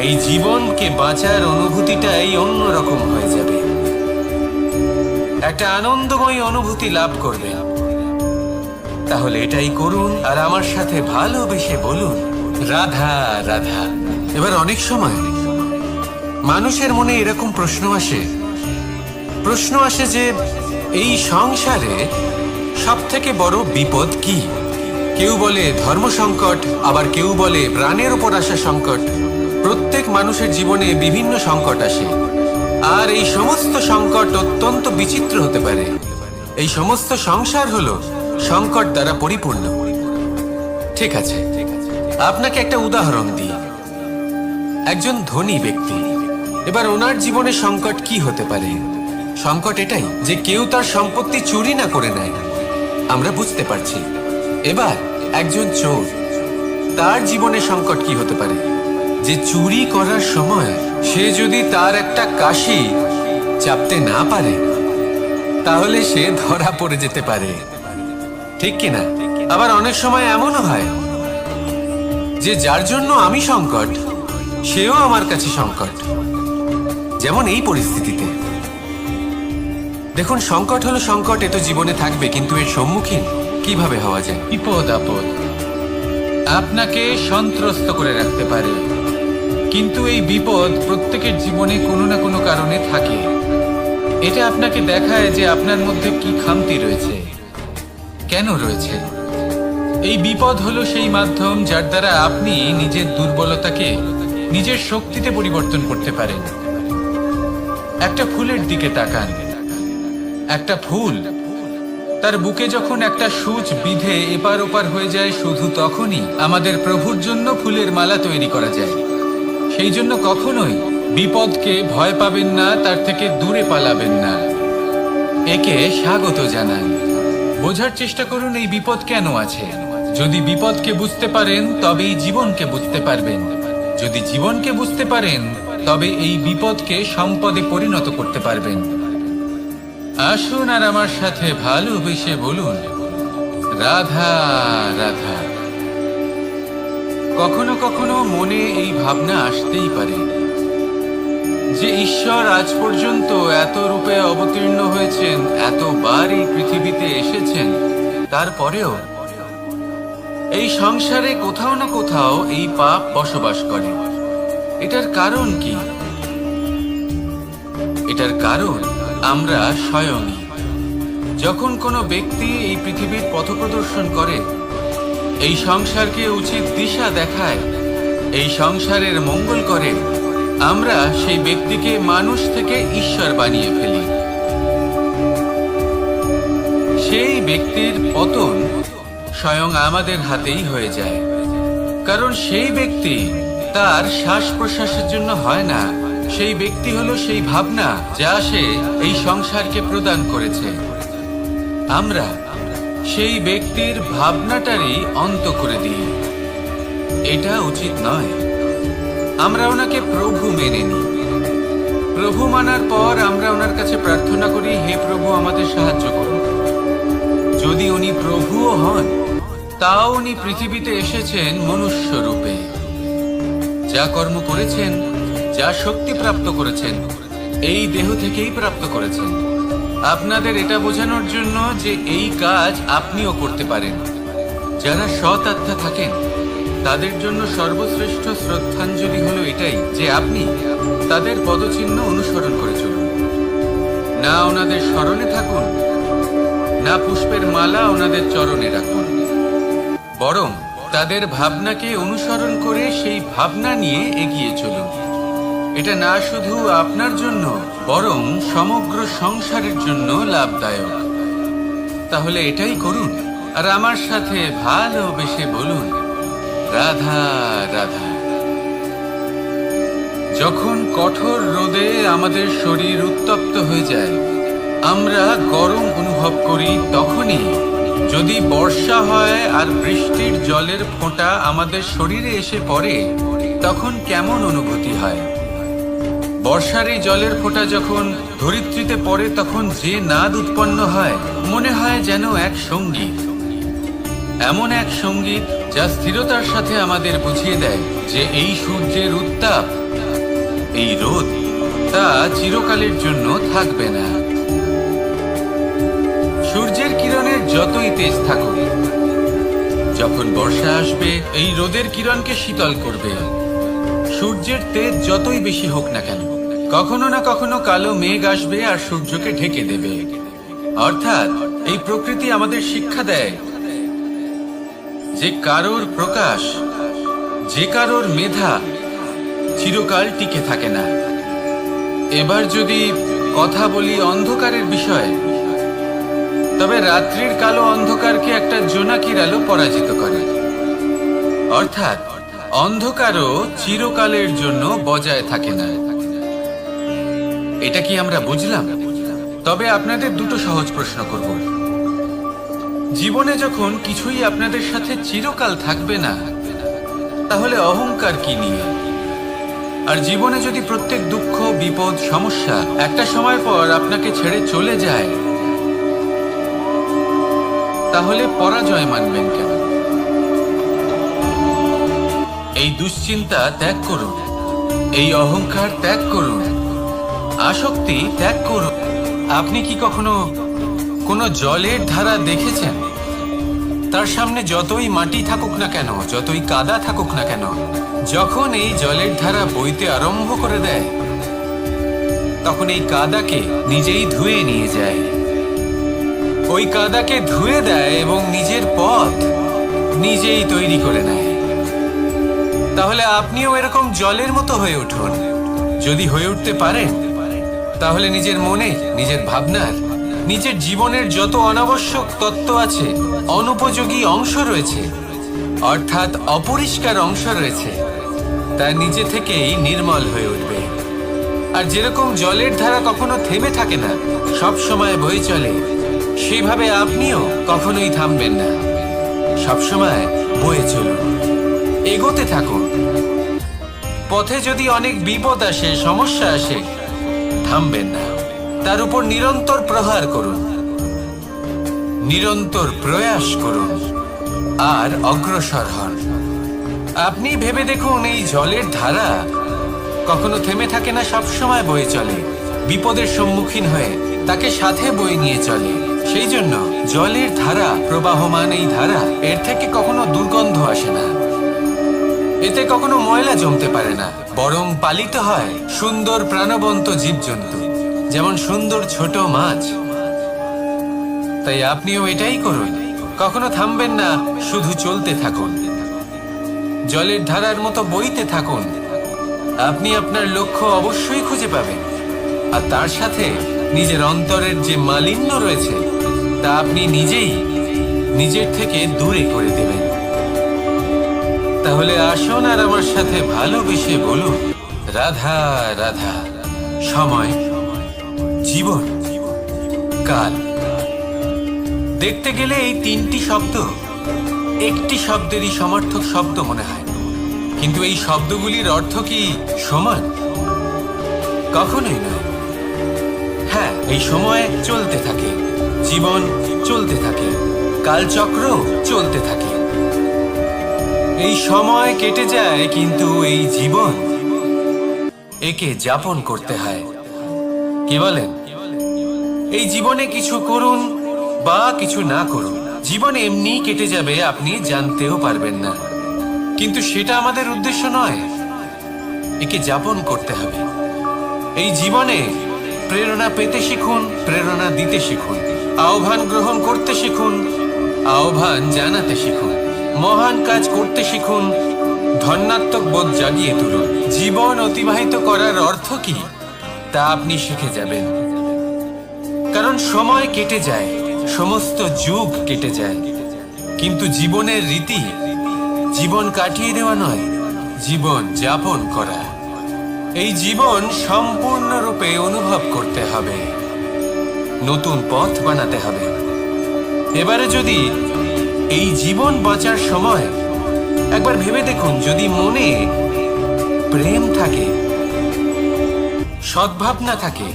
এই জীবনকে বাঁচার অনুভূতিটাই অন্যরকম হয়ে যাবে, একটা আনন্দময় অনুভূতি লাভ করবেন। তাহলে এটাই করুন আর আমার সাথে ভালোবেসে বলুন, রাধা রাধা। এবার অনেক সময় মানুষের মনে এরকম প্রশ্ন আসে যে এই সংসারে সব থেকে বড় বিপদ কি? কেউ বলে ধর্ম সংকট, আবার কেউ বলে প্রাণের উপর আসা সংকট। প্রত্যেক মানুষের জীবনে বিভিন্ন সংকট আসে, আর এই সমস্ত সংকট অত্যন্ত বিচিত্র হতে পারে। এই সমস্ত সংসার হলো সংকট দ্বারা পরিপূর্ণ। ঠিক আছে, আপনাকে একটা উদাহরণ দিই। একজন ধনী ব্যক্তি, এবার ওনার জীবনে সংকট কি হতে পারে? সংকট এটাই যে কেউ তার সম্পত্তি চুরি না করে নেয়, আমরা বুঝতে পারছি। এবার একজন চোর, তার জীবনে সংকট কি হতে পারে? যে চুরি করার সময় সে যদি তার একটা কাশি চাপতে না পারে, তাহলে সে ধরা পড়ে যেতে পারে, ঠিক কিনা? আবার অনেক সময় এমনও হয় যে যার জন্য আমি সংকট, সেও আমার কাছে সংকট। যেমন এই পরিস্থিতিতে দেখুন, সংকট হলো সংকট, এ তো জীবনে থাকবে, কিন্তু এর সম্মুখীন কিভাবে হওয়া যায়? বিপদ আপদ আপনাকে সন্ত্রস্ত করে রাখতে পারে, কিন্তু এই বিপদ প্রত্যেকের জীবনে কোনো না কোনো কারণে থাকে। এটা আপনাকে দেখায় যে আপনার মধ্যে কি খামতি রয়েছে, কেন রয়েছে। এই বিপদ হলো সেই মাধ্যম যার দ্বারা আপনি নিজের দুর্বলতাকে নিজের শক্তিতে পরিবর্তন করতে পারেন। একটা ফুলের দিকে তাকান। একটা ফুল, তার বুকে যখন একটা সূচ বিঁধে এপার ওপার হয়ে যায়, শুধু তখনই আমাদের প্রভুর জন্য ফুলের মালা তৈরি করা যায়। সেই জন্য কখনোই বিপদকে ভয় পাবেন না, তার থেকে দূরে পালাবেন না, একে স্বাগত জানান। বোঝার চেষ্টা করুন এই বিপদ কেন আছে। যদি বিপদকে বুঝতে পারেন তবেই জীবনকে বুঝতে পারবেন। যদি জীবনকে বুঝতে পারেন তবে এই বিপদকে সম্পদে পরিণত করতে পারবেন। আসুন আর আমার সাথে ভালোবেসে বলুন, রাধা রাধা। কখনো কখনো মনে এই ভাবনা আসতেই পারে যে ঈশ্বর আজ পর্যন্ত এত রূপে অবতীর্ণ হয়েছেন, এতবার এই পৃথিবীতে এসেছেন, তারপরেও এই সংসারে কোথাও না কোথাও এই পাপ বসবাস করে। এটার কারণ কি? এটার কারণ আমরা স্বয়ংই। যখন কোনো ব্যক্তি এই পৃথিবীর পথপ্রদর্শন করে, এই সংসারকে উচিত দিশা দেখায়, এই সংসারের মঙ্গল করে, আমরা সেই ব্যক্তিকে মানুষ থেকে ঈশ্বর বানিয়ে ফেলি। সেই ব্যক্তির পতন স্বয়ং আমাদের হাতেই হয়ে যায়, কারণ সেই ব্যক্তি তার শ্বাস প্রশ্বাসের জন্য হয় না। সেই ব্যক্তি হলো সেই ভাবনা যা সে এই সংসারকে প্রদান করেছে। আমরা সেই ব্যক্তির ভাবনাটারই অন্ত করে দিই। এটা উচিত নয়। আমরা ওনাকে প্রভু মেনে নিই। প্রভু মানার পর আমরা ওনার কাছে প্রার্থনা করি, হে প্রভু আমাদের সাহায্য করুন। যদি উনি প্রভুও হন, তাও উনি পৃথিবীতে এসেছেন মনুষ্য রূপে। যা কর্ম করেছেন, যা শক্তি প্রাপ্ত করেছেন, এই দেহ থেকেই প্রাপ্ত করেছেন। আপনাদের এটা বোঝানোর জন্য যে এই কাজ আপনিও করতে পারেন। যারা সৎ আত্মা থাকেন, তাদের জন্য সর্বশ্রেষ্ঠ শ্রদ্ধাঞ্জলি হলো এটাই যে আপনি তাদের পদচিহ্ন অনুসরণ করে চলুন। না ওনাদের স্মরণে থাকুন, না পুষ্পের মালা ওনাদের চরণে রাখুন, বরং তাদের ভাবনাকে অনুসরণ করে সেই ভাবনা নিয়ে এগিয়ে চলুন। এটা না শুধু আপনার জন্য, বরং সমগ্র সংসারের জন্য লাভদায়ক। তাহলে এটাই করুন আর আমার সাথে ভালোবেসে বলুন, রাধা রাধা। যখন কঠোর রোদে আমাদের শরীর উত্তপ্ত হয়ে যায়, আমরা গরম অনুভব করি, তখনই যদি বর্ষা হয় আর বৃষ্টির জলের ফোঁটা আমাদের শরীরে এসে পড়ে, তখন কেমন অনুভূতি হয়? বর্ষার এই জলের ফোঁটা যখন ধরিত্রীতে পড়ে, তখন যে নাদ উৎপন্ন হয়, মনে হয় যেন এক সঙ্গীত। এমন এক সঙ্গীত যা স্থিরতার সাথে আমাদের বুঝিয়ে দেয় যে এই সূর্যের উত্তাপ, এই রোদ, তা চিরকালের জন্য থাকবে না। সূর্যের কিরণের যতই তেজ থাকুক, যখন বর্ষা আসবে এই রোদের কিরণকে শীতল করবে। সূর্যের তেজ যতই বেশি হোক না কেন, কখনো না কখনো কালো মেঘ আসবে আর সূর্যকে ঢেকে দেবে। অর্থাৎ এই প্রকৃতি আমাদের শিক্ষা দেয় যে কারোর প্রকাশ, যে কারোর মেধা চিরকাল টিকে থাকে না। এবার যদি কথা বলি অন্ধকারের বিষয়ে, তবে রাত্রির কালো অন্ধকারকে একটা জোনাকির আলো পরাজিত করে। অর্থাৎ অন্ধকারও চিরকালের জন্য বজায় থাকে না। এটা কি আমরা বুঝলাম? তবে আপনাদের দুটো সহজ প্রশ্ন করব। জীবনে যখন কিছুই আপনাদের সাথে চিরকাল থাকবে না, তাহলে অহংকার কি নিয়ে? আর জীবনে যদি প্রত্যেক দুঃখ, বিপদ, সমস্যা একটা সময় পর আপনাকে ছেড়ে চলে যায়, তাহলে পরাজয় মানবেন কেন? এই দুশ্চিন্তা ত্যাগ করুন, এই অহংকার ত্যাগ করুন, আসক্তি ত্যাগ করুন। আপনি কি কখনো কোনো জলের ধারা দেখেছেন? তার সামনে যতই মাটি থাকুক না কেন, যতই কাদা থাকুক না কেন, যখন এই জলের ধারা বইতে আরম্ভ করে দেয়, তখন এই কাদাকে নিজেই ধুয়ে নিয়ে যায়। ওই কাদাকে ধুয়ে দেয় এবং নিজের পথ নিজেই তৈরি করে নেয়। তাহলে আপনিও এরকম জলের মতো হয়ে উঠুন। যদি হয়ে উঠতে পারেন, তাহলে নিজের মনে, নিজের ভাবনার, নিজের জীবনের যত অনাবশ্যক তত্ত্ব আছে, অনুপযোগী অংশ রয়েছে, অর্থাৎ অপরিষ্কার অংশ রয়েছে, তা নিজে থেকেই নির্মল হয়ে উঠবে। আর যেরকম জলের ধারা কখনো থেমে থাকে না, সব সময় বয়ে চলে, সেইভাবে আপনিও কখনোই থামবেন না। সবসময় বয়ে চলুন, এগোতে থাকুন। পথে যদি অনেক বিপদ আসে, সমস্যা আসে, থামবেন না। তার উপর নিরন্তর প্রহার করুন, নিরন্তর প্রয়াস করুন আর অগ্রসর হন। আপনি ভেবে দেখুন, এই জলের ধারা কখনো থেমে থাকে না, সবসময় বয়ে চলে। বিপদের সম্মুখীন হয়ে তাকে সাথে বয়ে নিয়ে চলে। সেই জন্য জলের ধারা, প্রবাহমান এই ধারা, এর থেকে কখনো দুর্গন্ধ আসে না, এতে কখনো ময়লা জমতে পারে না, বরং পালিত হয় সুন্দর প্রাণবন্ত জীবজন্তু, যেমন সুন্দর ছোট মাছ। তাই আপনিও এটাই করুন, কখনো থামবেন না, শুধু চলতে থাকুন, জলের ধারার মতো বইতে থাকুন। আপনি আপনার লক্ষ্য অবশ্যই খুঁজে পাবেন, আর তার সাথে নিজের অন্তরের যে মালিন্য রয়েছে, তা আপনি নিজেই নিজের থেকে দূরে করে দেবেন। তাহলে আসুন আর আমার সাথে ভালোবেসে বলুন, রাধা রাধা। সময়, জীবন, কাল। দেখতে গেলে এই তিনটি শব্দ একটি শব্দেরই সমার্থক শব্দ মনে হয়, কিন্তু এই শব্দগুলির অর্থ কি সমান? কখনোই নয়। হ্যাঁ, এই সময় চলতে থাকে, জীবন চলতে থাকে, কালচক্র চলতে থাকে। এই সময় কেটে যায়, কিন্তু এই জীবন, একে যাপন করতে হয়। কি বলেন? এই জীবনে কিছু করুন বা কিছু না করুন, জীবন এমনি কেটে যাবে, আপনি জানতেও পারবেন না। কিন্তু সেটা আমাদের উদ্দেশ্য নয়, একে যাপন করতে হবে। এই জীবনে প্রেরণা পেতে শিখুন, প্রেরণা দিতে শিখুন, আহ্বান গ্রহণ করতে শিখুন, আহ্বান জানাতে শিখুন, মহান কাজ করতে শিখুন, ধন্যাত্মক বোধ জাগিয়ে তুলুন। জীবন অতিবাহিত করার অর্থ কি, তা আপনি শিখে যাবেন। কারণ সময় কেটে যায়, সমস্ত যুগ কেটে যায়, কিন্তু জীবনের রীতি জীবন কাটিয়ে দেওয়া নয়, জীবন যাপন করা। এই জীবন সম্পূর্ণরূপে অনুভব করতে হবে, নতুন পথ বানাতে হবে। এবারে যদি এই জীবন বাঁচার সময় একবার ভেবে দেখুন, যদি মনে প্রেম থাকে, সদ্ভাবনা থাকে,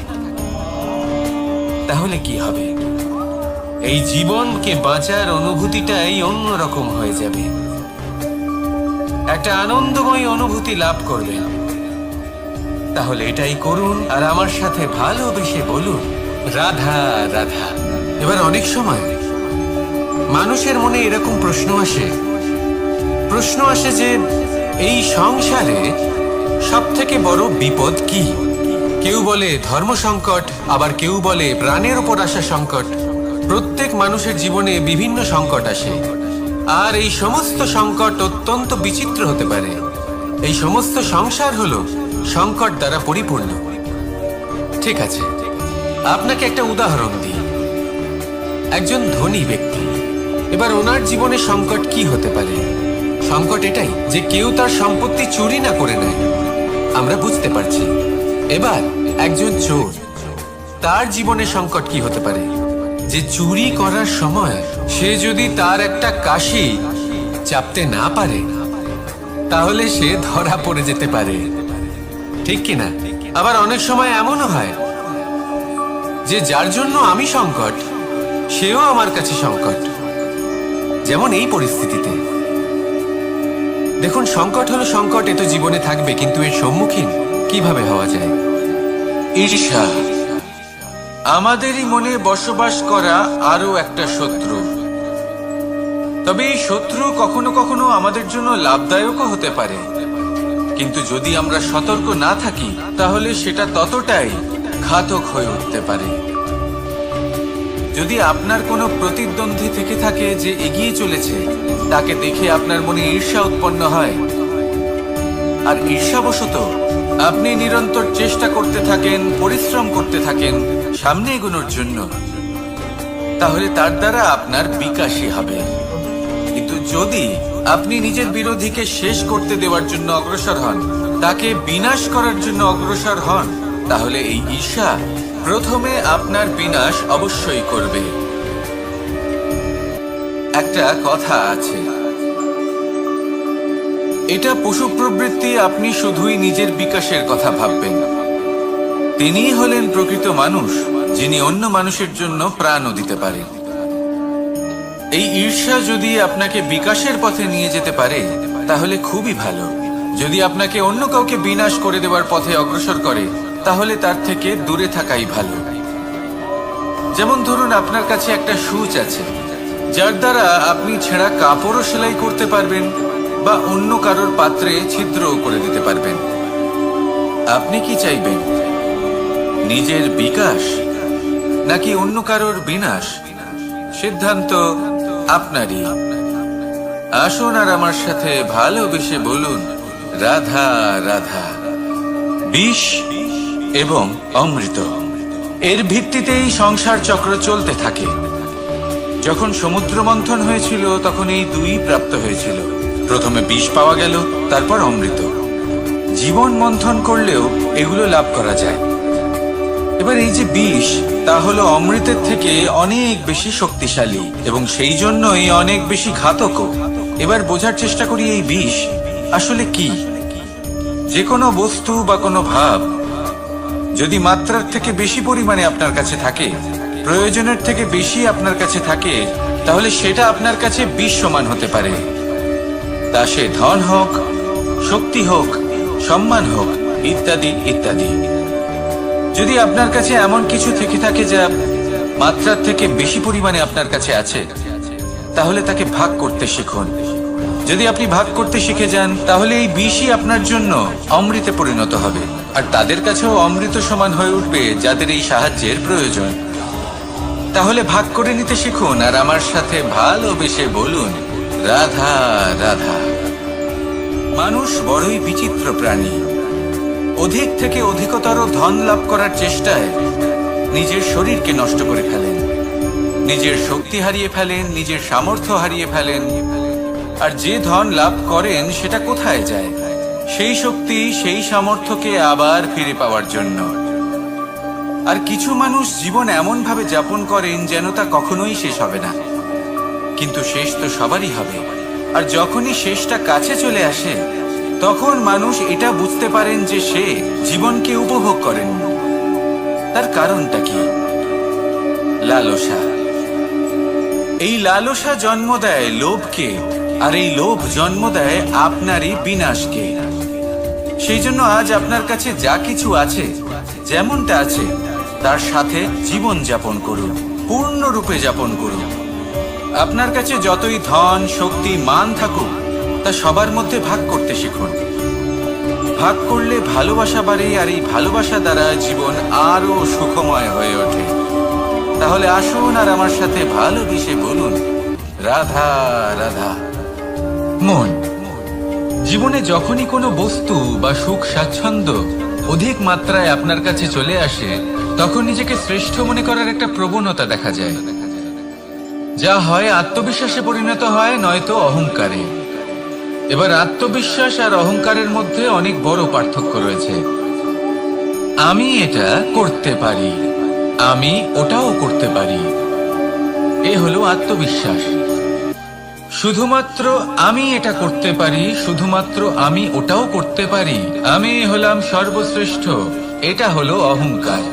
তাহলে কি হবে? এই জীবনকে বাঁচার অনুভূতিটাই অন্যরকম হয়ে যাবে, একটা আনন্দময় অনুভূতি লাভ করবেন। তাহলে এটাই করুন আর আমার সাথে ভালোবেসে বলুন, রাধা রাধা। এবার অনেক সময় মানুষের মনে এরকম প্রশ্ন আসে, প্রশ্ন আসে যে এই সংসারে সব থেকে বড় বিপদ কি? কেউ বলে ধর্ম সংকট, আবার কেউ বলে প্রাণের উপর আসা সংকট। প্রত্যেক মানুষের জীবনে বিভিন্ন সংকট আসে, আর এই সমস্ত সংকট অত্যন্ত বিচিত্র হতে পারে। এই সমস্ত সংসার হলো সংকট দ্বারা পরিপূর্ণ। ঠিক আছে, আপনাকে একটা উদাহরণ দিই। একজন ধনী ব্যক্তি, এবার ওনার জীবনে সংকট কি হতে পারে? সংকট এটাই যে কেউ তার সম্পত্তি চুরি না করে নেয়, আমরা বুঝতে পারছি। এবার একজন চোর, তার জীবনে সংকট কি হতে পারে? যে চুরি করার সময় সে যদি তার একটা কাশি চাপতে না পারে, তাহলে সে ধরা পড়ে যেতে পারে, ঠিক কিনা? আবার অনেক সময় এমনও হয় যে যার জন্য আমি সংকট, সেও আমার কাছে সংকট। যেমন এই পরিস্থিতিতে দেখুন, সংকট হলো সংকট, এ তো জীবনে থাকবে, কিন্তু এর সম্মুখীন কিভাবে হওয়া যায়? ঈর্ষা আমাদেরই মনে বসবাস করা আরো একটা শত্রু। তবে এই শত্রু কখনো কখনো আমাদের জন্য লাভদায়কও হতে পারে, কিন্তু যদি আমরা সতর্ক না থাকি তাহলে সেটা ততটাই ঘাতক হয়ে উঠতে পারে। যদি আপনার কোনো প্রতিদ্বন্দ্বী থেকে থাকে যে এগিয়ে চলেছে, তাকে দেখে আপনার মনে ঈর্ষা উৎপন্ন হয়, আর ঈর্ষাবশত আপনি নিরন্তর চেষ্টা করতে থাকেন, পরিশ্রম করতে থাকেন সামনে এগোনোর জন্য, তাহলে তার দ্বারা আপনার বিকাশই হবে। কিন্তু যদি আপনি নিজের বিরোধীকে শেষ করতে দেওয়ার জন্য অগ্রসর হন, তাকে বিনাশ করার জন্য অগ্রসর হন, তাহলে এই ঈর্ষা প্রথমে আপনার বিনাশ অবশ্যই করবে। একটা কথা আছে, এটা পশু প্রবৃত্তি, আপনি শুধুই নিজের বিকাশের কথা ভাববেন। তিনিই হলেন প্রকৃত মানুষ, যিনি অন্য মানুষের জন্য প্রাণও দিতে পারেন। এই ঈর্ষা যদি আপনাকে বিকাশের পথে নিয়ে যেতে পারে তাহলে খুবই ভালো। যদি আপনাকে অন্য কাউকে বিনাশ করে দেওয়ার পথে অগ্রসর করে, তাহলে তার থেকে দূরে থাকাই ভালো। যেমন ধরুন, আপনার কাছে একটা সূচ আছে, যার দ্বারা আপনি ছেঁড়া কাপড়ও সেলাই করতে পারবেন বা অন্য কারোর পাত্রে ছিদ্রও করে দিতে পারবেন। আপনি কি চাইবেন, নিজের বিকাশ নাকি অন্য কারোর বিনাশ? সিদ্ধান্ত আপনারই। আসুন আর আমার সাথে ভালোবেসে বলুন, রাধা রাধা। বিষ এবং অমৃত, এর ভিত্তিতেই সংসার চক্র চলতে থাকে। যখন সমুদ্র মন্থন হয়েছিল তখন এই দুই প্রাপ্ত হয়েছিল। প্রথমে বিষ পাওয়া গেল, তারপর অমৃত। জীবন মন্থন করলেও এগুলো লাভ করা যায়। এবার এই যে বিষ, তা হলো অমৃতের থেকে অনেক বেশি শক্তিশালী এবং সেই জন্যই অনেক বেশি ঘাতকও। এবার বোঝার চেষ্টা করি এই বিষ আসলে কি। যে কোনো বস্তু বা কোনো ভাব যদি মাত্রার থেকে বেশি পরিমাণে আপনার কাছে থাকে, প্রয়োজনের থেকে বেশি আপনার কাছে থাকে, তাহলে সেটা আপনার কাছে বিষ সমান হতে পারে। তা সে ধন হোক, শক্তি হোক, সম্মান হোক, ইত্যাদি ইত্যাদি। যদি আপনার কাছে এমন কিছু থেকে থাকে যা মাত্রার থেকে বেশি পরিমাণে আপনার কাছে আছে, তাহলে তাকে ভাগ করতে শিখুন। যদি আপনি ভাগ করতে শিখে যান, তাহলে এই বিষই আপনার জন্য অমৃতে পরিণত হবে, আর তাদের কাছেও অমৃত সমান হয়ে উঠবে যাদের এই সাহায্যের প্রয়োজন। তাহলে ভাগ করে নিতে শিখুন আর আমার সাথে ভালোবেসে বলুন, রাধা রাধা। মানুষ বড়ই বিচিত্র প্রাণী। অধিক থেকে অধিকতর ধন লাভ করার চেষ্টায় নিজের শরীরকে নষ্ট করে ফেলেন, নিজের শক্তি হারিয়ে ফেলেন, নিজের সামর্থ্য হারিয়ে ফেলেন। আর যে ধন লাভ করেন সেটা কোথায় যায়? সেই শক্তি, সেই সামর্থ্যকে আবার ফিরে পাওয়ার জন্য। আর কিছু মানুষ জীবন এমন ভাবে যাপন করেন যেন তা কখনোই শেষ হবে না, কিন্তু শেষ তো সবারই হবে। আর যখনই শেষটা কাছে চলে আসে, তখন মানুষ এটা বুঝতে পারেন যে সে জীবনকে উপভোগ করেন। তার কারণটা কি? লালসা। এই লালসা জন্ম দেয় লোভকে, আর এই লোভ জন্ম দেয় আপনারই বিনাশকে। সেই জন্য আজ আপনার কাছে যা কিছু আছে, যেমনটা আছে, তার সাথে জীবন যাপন করুন, পূর্ণরূপে যাপন করুন। আপনার কাছে যতই ধন, শক্তি, মান থাকুক, তা সবার মধ্যে ভাগ করতে শিখুন। ভাগ করলে ভালোবাসা বাড়ে, আর এই ভালোবাসা দ্বারা জীবন আরো সুখময় হয়ে ওঠে। তাহলে আসুন আর আমার সাথে ভালোবেসে বলুন, রাধা রাধা। মন, জীবনে যখনই কোনো বস্তু বা সুখ স্বাচ্ছন্দ্য অধিক মাত্রায় আপনার কাছে চলে আসে, তখন নিজেকে শ্রেষ্ঠ মনে করার একটা প্রবণতা দেখা যায়, যা হয় আত্মবিশ্বাসে পরিণত হয়, নয়তো অহংকারে। এবার আত্মবিশ্বাস আর অহংকারের মধ্যে অনেক বড় পার্থক্য রয়েছে। আমি এটা করতে পারি, আমি ওটাও করতে পারি, এ হলো আত্মবিশ্বাস। শুধুমাত্র আমি এটা করতে পারি, শুধুমাত্র আমি ওটাও করতে পারি, আমি হলাম সর্বশ্রেষ্ঠ, এটা হলো অহংকার।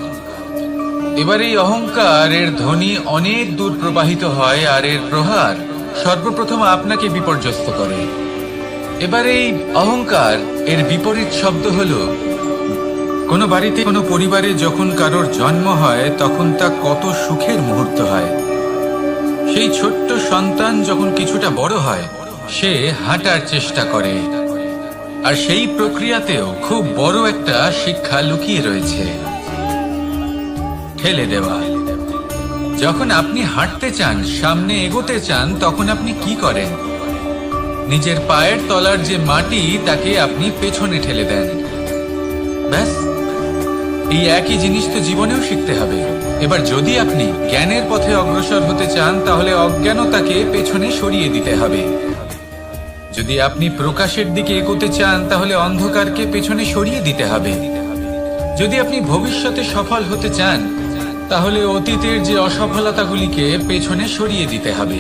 এবার এই অহংকার এর ধ্বনি অনেক দূর প্রবাহিত হয়, আর এর প্রহার সর্বপ্রথম আপনাকে বিপর্যস্ত করে। এবার এই অহংকার এর বিপরীত শব্দ হলো, কোনো বাড়িতে কোনো পরিবারে যখন কারোর জন্ম হয়, তখন তা কত সুখের মুহূর্ত হয়। সেই ছোট্ট সন্তান যখন কিছুটা বড় হয়, সে হাঁটার চেষ্টা করে, আর সেই প্রক্রিয়াতেও খুব বড় একটা শিক্ষা লুকিয়ে রয়েছে, ঠেলে দেওয়া। যখন আপনি হাঁটতে চান, সামনে এগোতে চান, তখন আপনি কি করেন? নিজের পায়ের তলার যে মাটি, তাকে আপনি পেছনে ঠেলে দেন। ব্যাস, এই একই জিনিস তো জীবনেও শিখতে হবে। এবার যদি আপনি জ্ঞানের পথে অগ্রসর হতে চান, তাহলে অজ্ঞানতাকে পেছনে সরিয়ে দিতে হবে। যদি আপনি প্রকাশের দিকে এগোতে চান, তাহলে অন্ধকারকে পেছনে সরিয়ে দিতে হবে। যদি আপনি ভবিষ্যতে সফল হতে চান, তাহলে অতীতের যে অসফলতাগুলিকে পেছনে সরিয়ে দিতে হবে।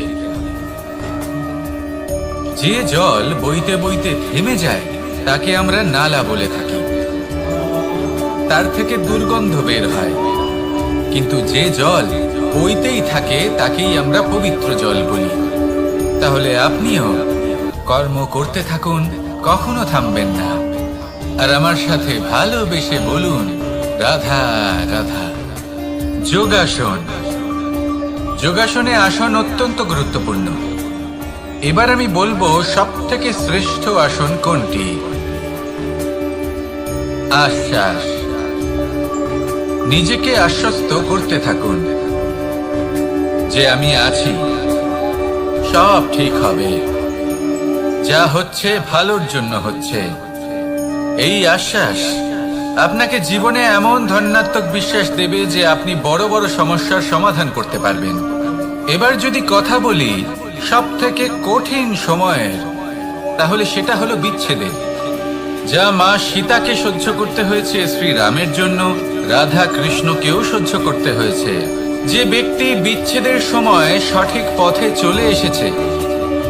যে জল বইতে বইতে থেমে যায়, তাকে আমরা নালা বলে থাকি, তার থেকে দুর্গন্ধ বের হয়। কিন্তু যে জল বইতেই থাকে, তাকেই আমরা পবিত্র জল বলি। তাহলে আপনিও কর্ম করতে থাকুন, কখনো থামবেন না, আর আমার সাথে ভালোবেসে বলুন, রাধা রাধা। যোগাসন, যোগাসনে আসন অত্যন্ত গুরুত্বপূর্ণ। এবার আমি বলবো সবথেকে শ্রেষ্ঠ আসন কোনটি। আশ্বাস, নিজেকে আশ্বস্ত করতে থাকুন যে আমি আছি, সব ঠিক হবে, যা হচ্ছে ভালোর জন্য হচ্ছে। এই আশ্বাস আপনাকে জীবনে এমন ধনাত্মক বিশ্বাস দেবে যে আপনি বড় বড় সমস্যার সমাধান করতে পারবেন। এবার যদি কথা বলি সব থেকে কঠিন সময়ের, তাহলে সেটা হলো বিচ্ছেদের। যা মা সীতাকে সহ্য করতে হয়েছে শ্রীরামের জন্য, রাধা কৃষ্ণকেও সহ্য করতে হয়েছে। যে ব্যক্তি বিচ্ছেদের সময় সঠিক পথে চলে এসেছে,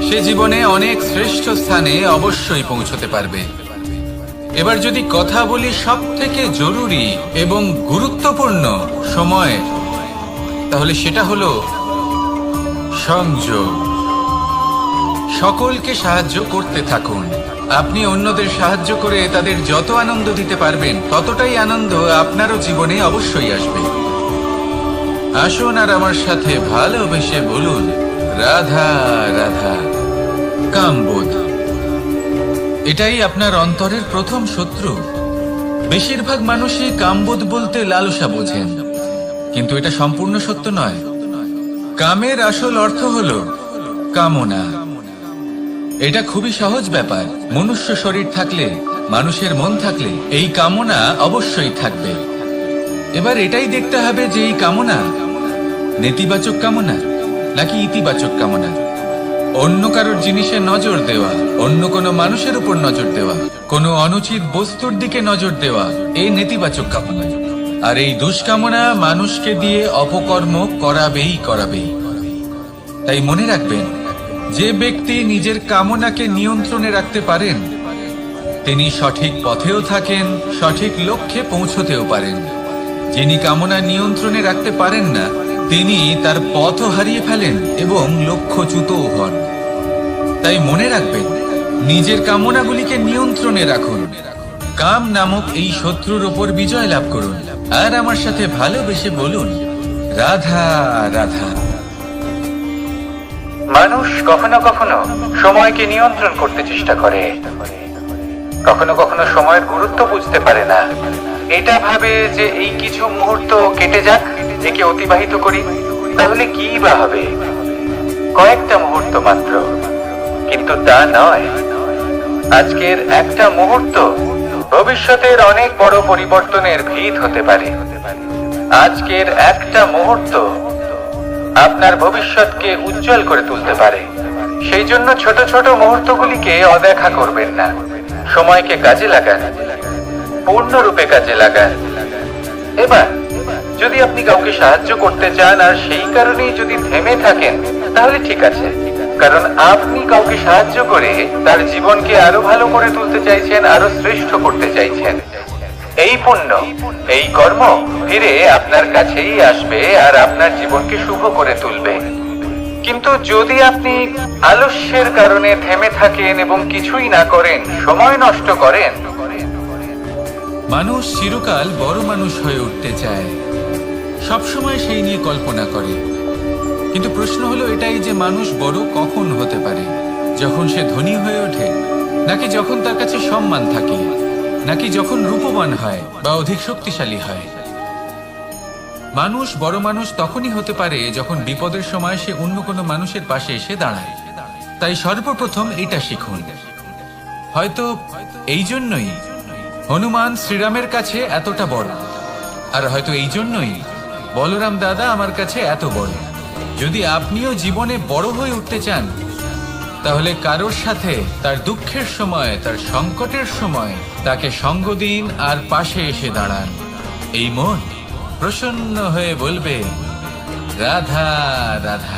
সে জীবনে অনেক শ্রেষ্ঠ স্থানে অবশ্যই পৌঁছতে পারবে। এবার যদি কথা বলি সব থেকে জরুরি এবং গুরুত্বপূর্ণ সময়, তাহলে সেটা হলো সংযোগ। সকলকে সাহায্য করতে থাকুন। আপনি অন্যদের সাহায্য করে তাদের যত আনন্দ দিতে পারবেন, ততটাই আনন্দ আপনারও জীবনে অবশ্যই আসবে। আসুন আর আমার সাথে ভালোবেসে বলুন, রাধা রাধা। কামবোধ, এটাই আপনার অন্তরের প্রথম শত্রু। বেশিরভাগ মানুষই কামবোধ বলতে লালসা বোঝেন, কিন্তু এটা সম্পূর্ণ সত্য নয়। কামের আসল অর্থ হলো কামনা। এটা খুবই সহজ ব্যাপার। মনুষ্য শরীর থাকলে, মানুষের মন থাকলে এই কামনা অবশ্যই থাকবে। এবার এটাই দেখতে হবে যে এই কামনা নেতিবাচক কামনা নাকি ইতিবাচক কামনা। অন্য কারোর জিনিসে নজর দেওয়া, অন্য কোনো মানুষের উপর নজর দেওয়া, কোনো অনুচিত বস্তুর দিকে নজর দেওয়া, এই নেতিবাচক কামনা। আর এই দুষ্কামনা মানুষকে দিয়ে অপকর্ম করাবেই। তাই মনে রাখবেন, যে ব্যক্তি নিজের কামনাকে নিয়ন্ত্রণে রাখতে পারেন, তিনি সঠিক পথেও থাকেন, সঠিক লক্ষ্যে পৌঁছতেও পারেন। যিনি কামনা নিয়ন্ত্রণে রাখতে পারেন না, তিনি তার পথও হারিয়ে ফেলেন এবং লক্ষ্যচ্যুতও হন। তাই মনে রাখবেন, নিজের কামনাগুলিকে নিয়ন্ত্রণে রাখুন। কাম নামক এই শত্রুর ওপর বিজয় লাভ করুন, আর আমার সাথে ভালোবেসে বলুন, রাধা রাধা। মানুষ কখনো কখনো সময়কে নিয়ন্ত্রণ করতে চেষ্টা করে, কখনো কখনো সময়ের গুরুত্ব বুঝতে পারে না। এটা ভাবে যে এই কিছু মুহূর্ত কেটে যাক, একে অতিবাহিত করি, তাহলে কি বা হবে, কয়েকটা মুহূর্ত মাত্র। কিন্তু তা নয়, আজকের একটা মুহূর্ত ভবিষ্যতের অনেক বড় পরিবর্তনের ভিত হতে পারে। আজকের একটা মুহূর্ত আপনার ভবিষ্যৎকে উজ্জ্বল করে তুলতে পারে। সেই জন্য ছোট ছোট মুহূর্তগুলিকে অদেখা করবেন না। সময়কে কাজে লাগান, পূর্ণরূপে কাজে লাগান। এবার যদি আপনি কাউকে সাহায্য করতে চান আর সেই কারণেই যদি থেমে থাকেন, তাহলে ঠিক আছে, কারণ আপনি কাউকে সাহায্য করে তার জীবনকে আরো ভালো করে তুলতে চাইছেন, আরো শ্রেষ্ঠ করতে চাইছেন। এই পুণ্য, এই কর্ম ফিরে আপনার কাছেই আসবে আর আপনার জীবনকে শুভ করে তুলবে। কিন্তু যদি আপনি আলস্যের কারণে থেমে থাকেন এবং কিছুই না করেন, সময় নষ্ট করেন, মানুষ চিরকাল বড় মানুষ হয়ে উঠতে চায়, সবসময় সেই নিয়ে কল্পনা করে। কিন্তু প্রশ্ন হলো এটাই যে মানুষ বড় কখন হতে পারে, যখন সে ধনী হয়ে ওঠে, নাকি যখন তার কাছে সম্মান থাকে, নাকি যখন রূপবান হয় বা অধিক শক্তিশালী হয়। মানুষ বড় মানুষ তখনই হতে পারে যখন বিপদের সময় সে অন্য কোনো মানুষের পাশে এসে দাঁড়ায়। তাই সর্বপ্রথম এটা শিখুন। হয়তো এই জন্যই হনুমান শ্রীরামের কাছে এতটা বড়, আর হয়তো এই জন্যই বলরাম দাদা আমার কাছে এত বড়। যদি আপনিও জীবনে বড় হয়ে উঠতে চান, তাহলে কারোর সাথে তার দুঃখের সময়, তার সংকটের সময় তাকে সঙ্গ দিন আর পাশে এসে দাঁড়ান। এই মন প্রসন্ন হয়ে বলবে, রাধা রাধা।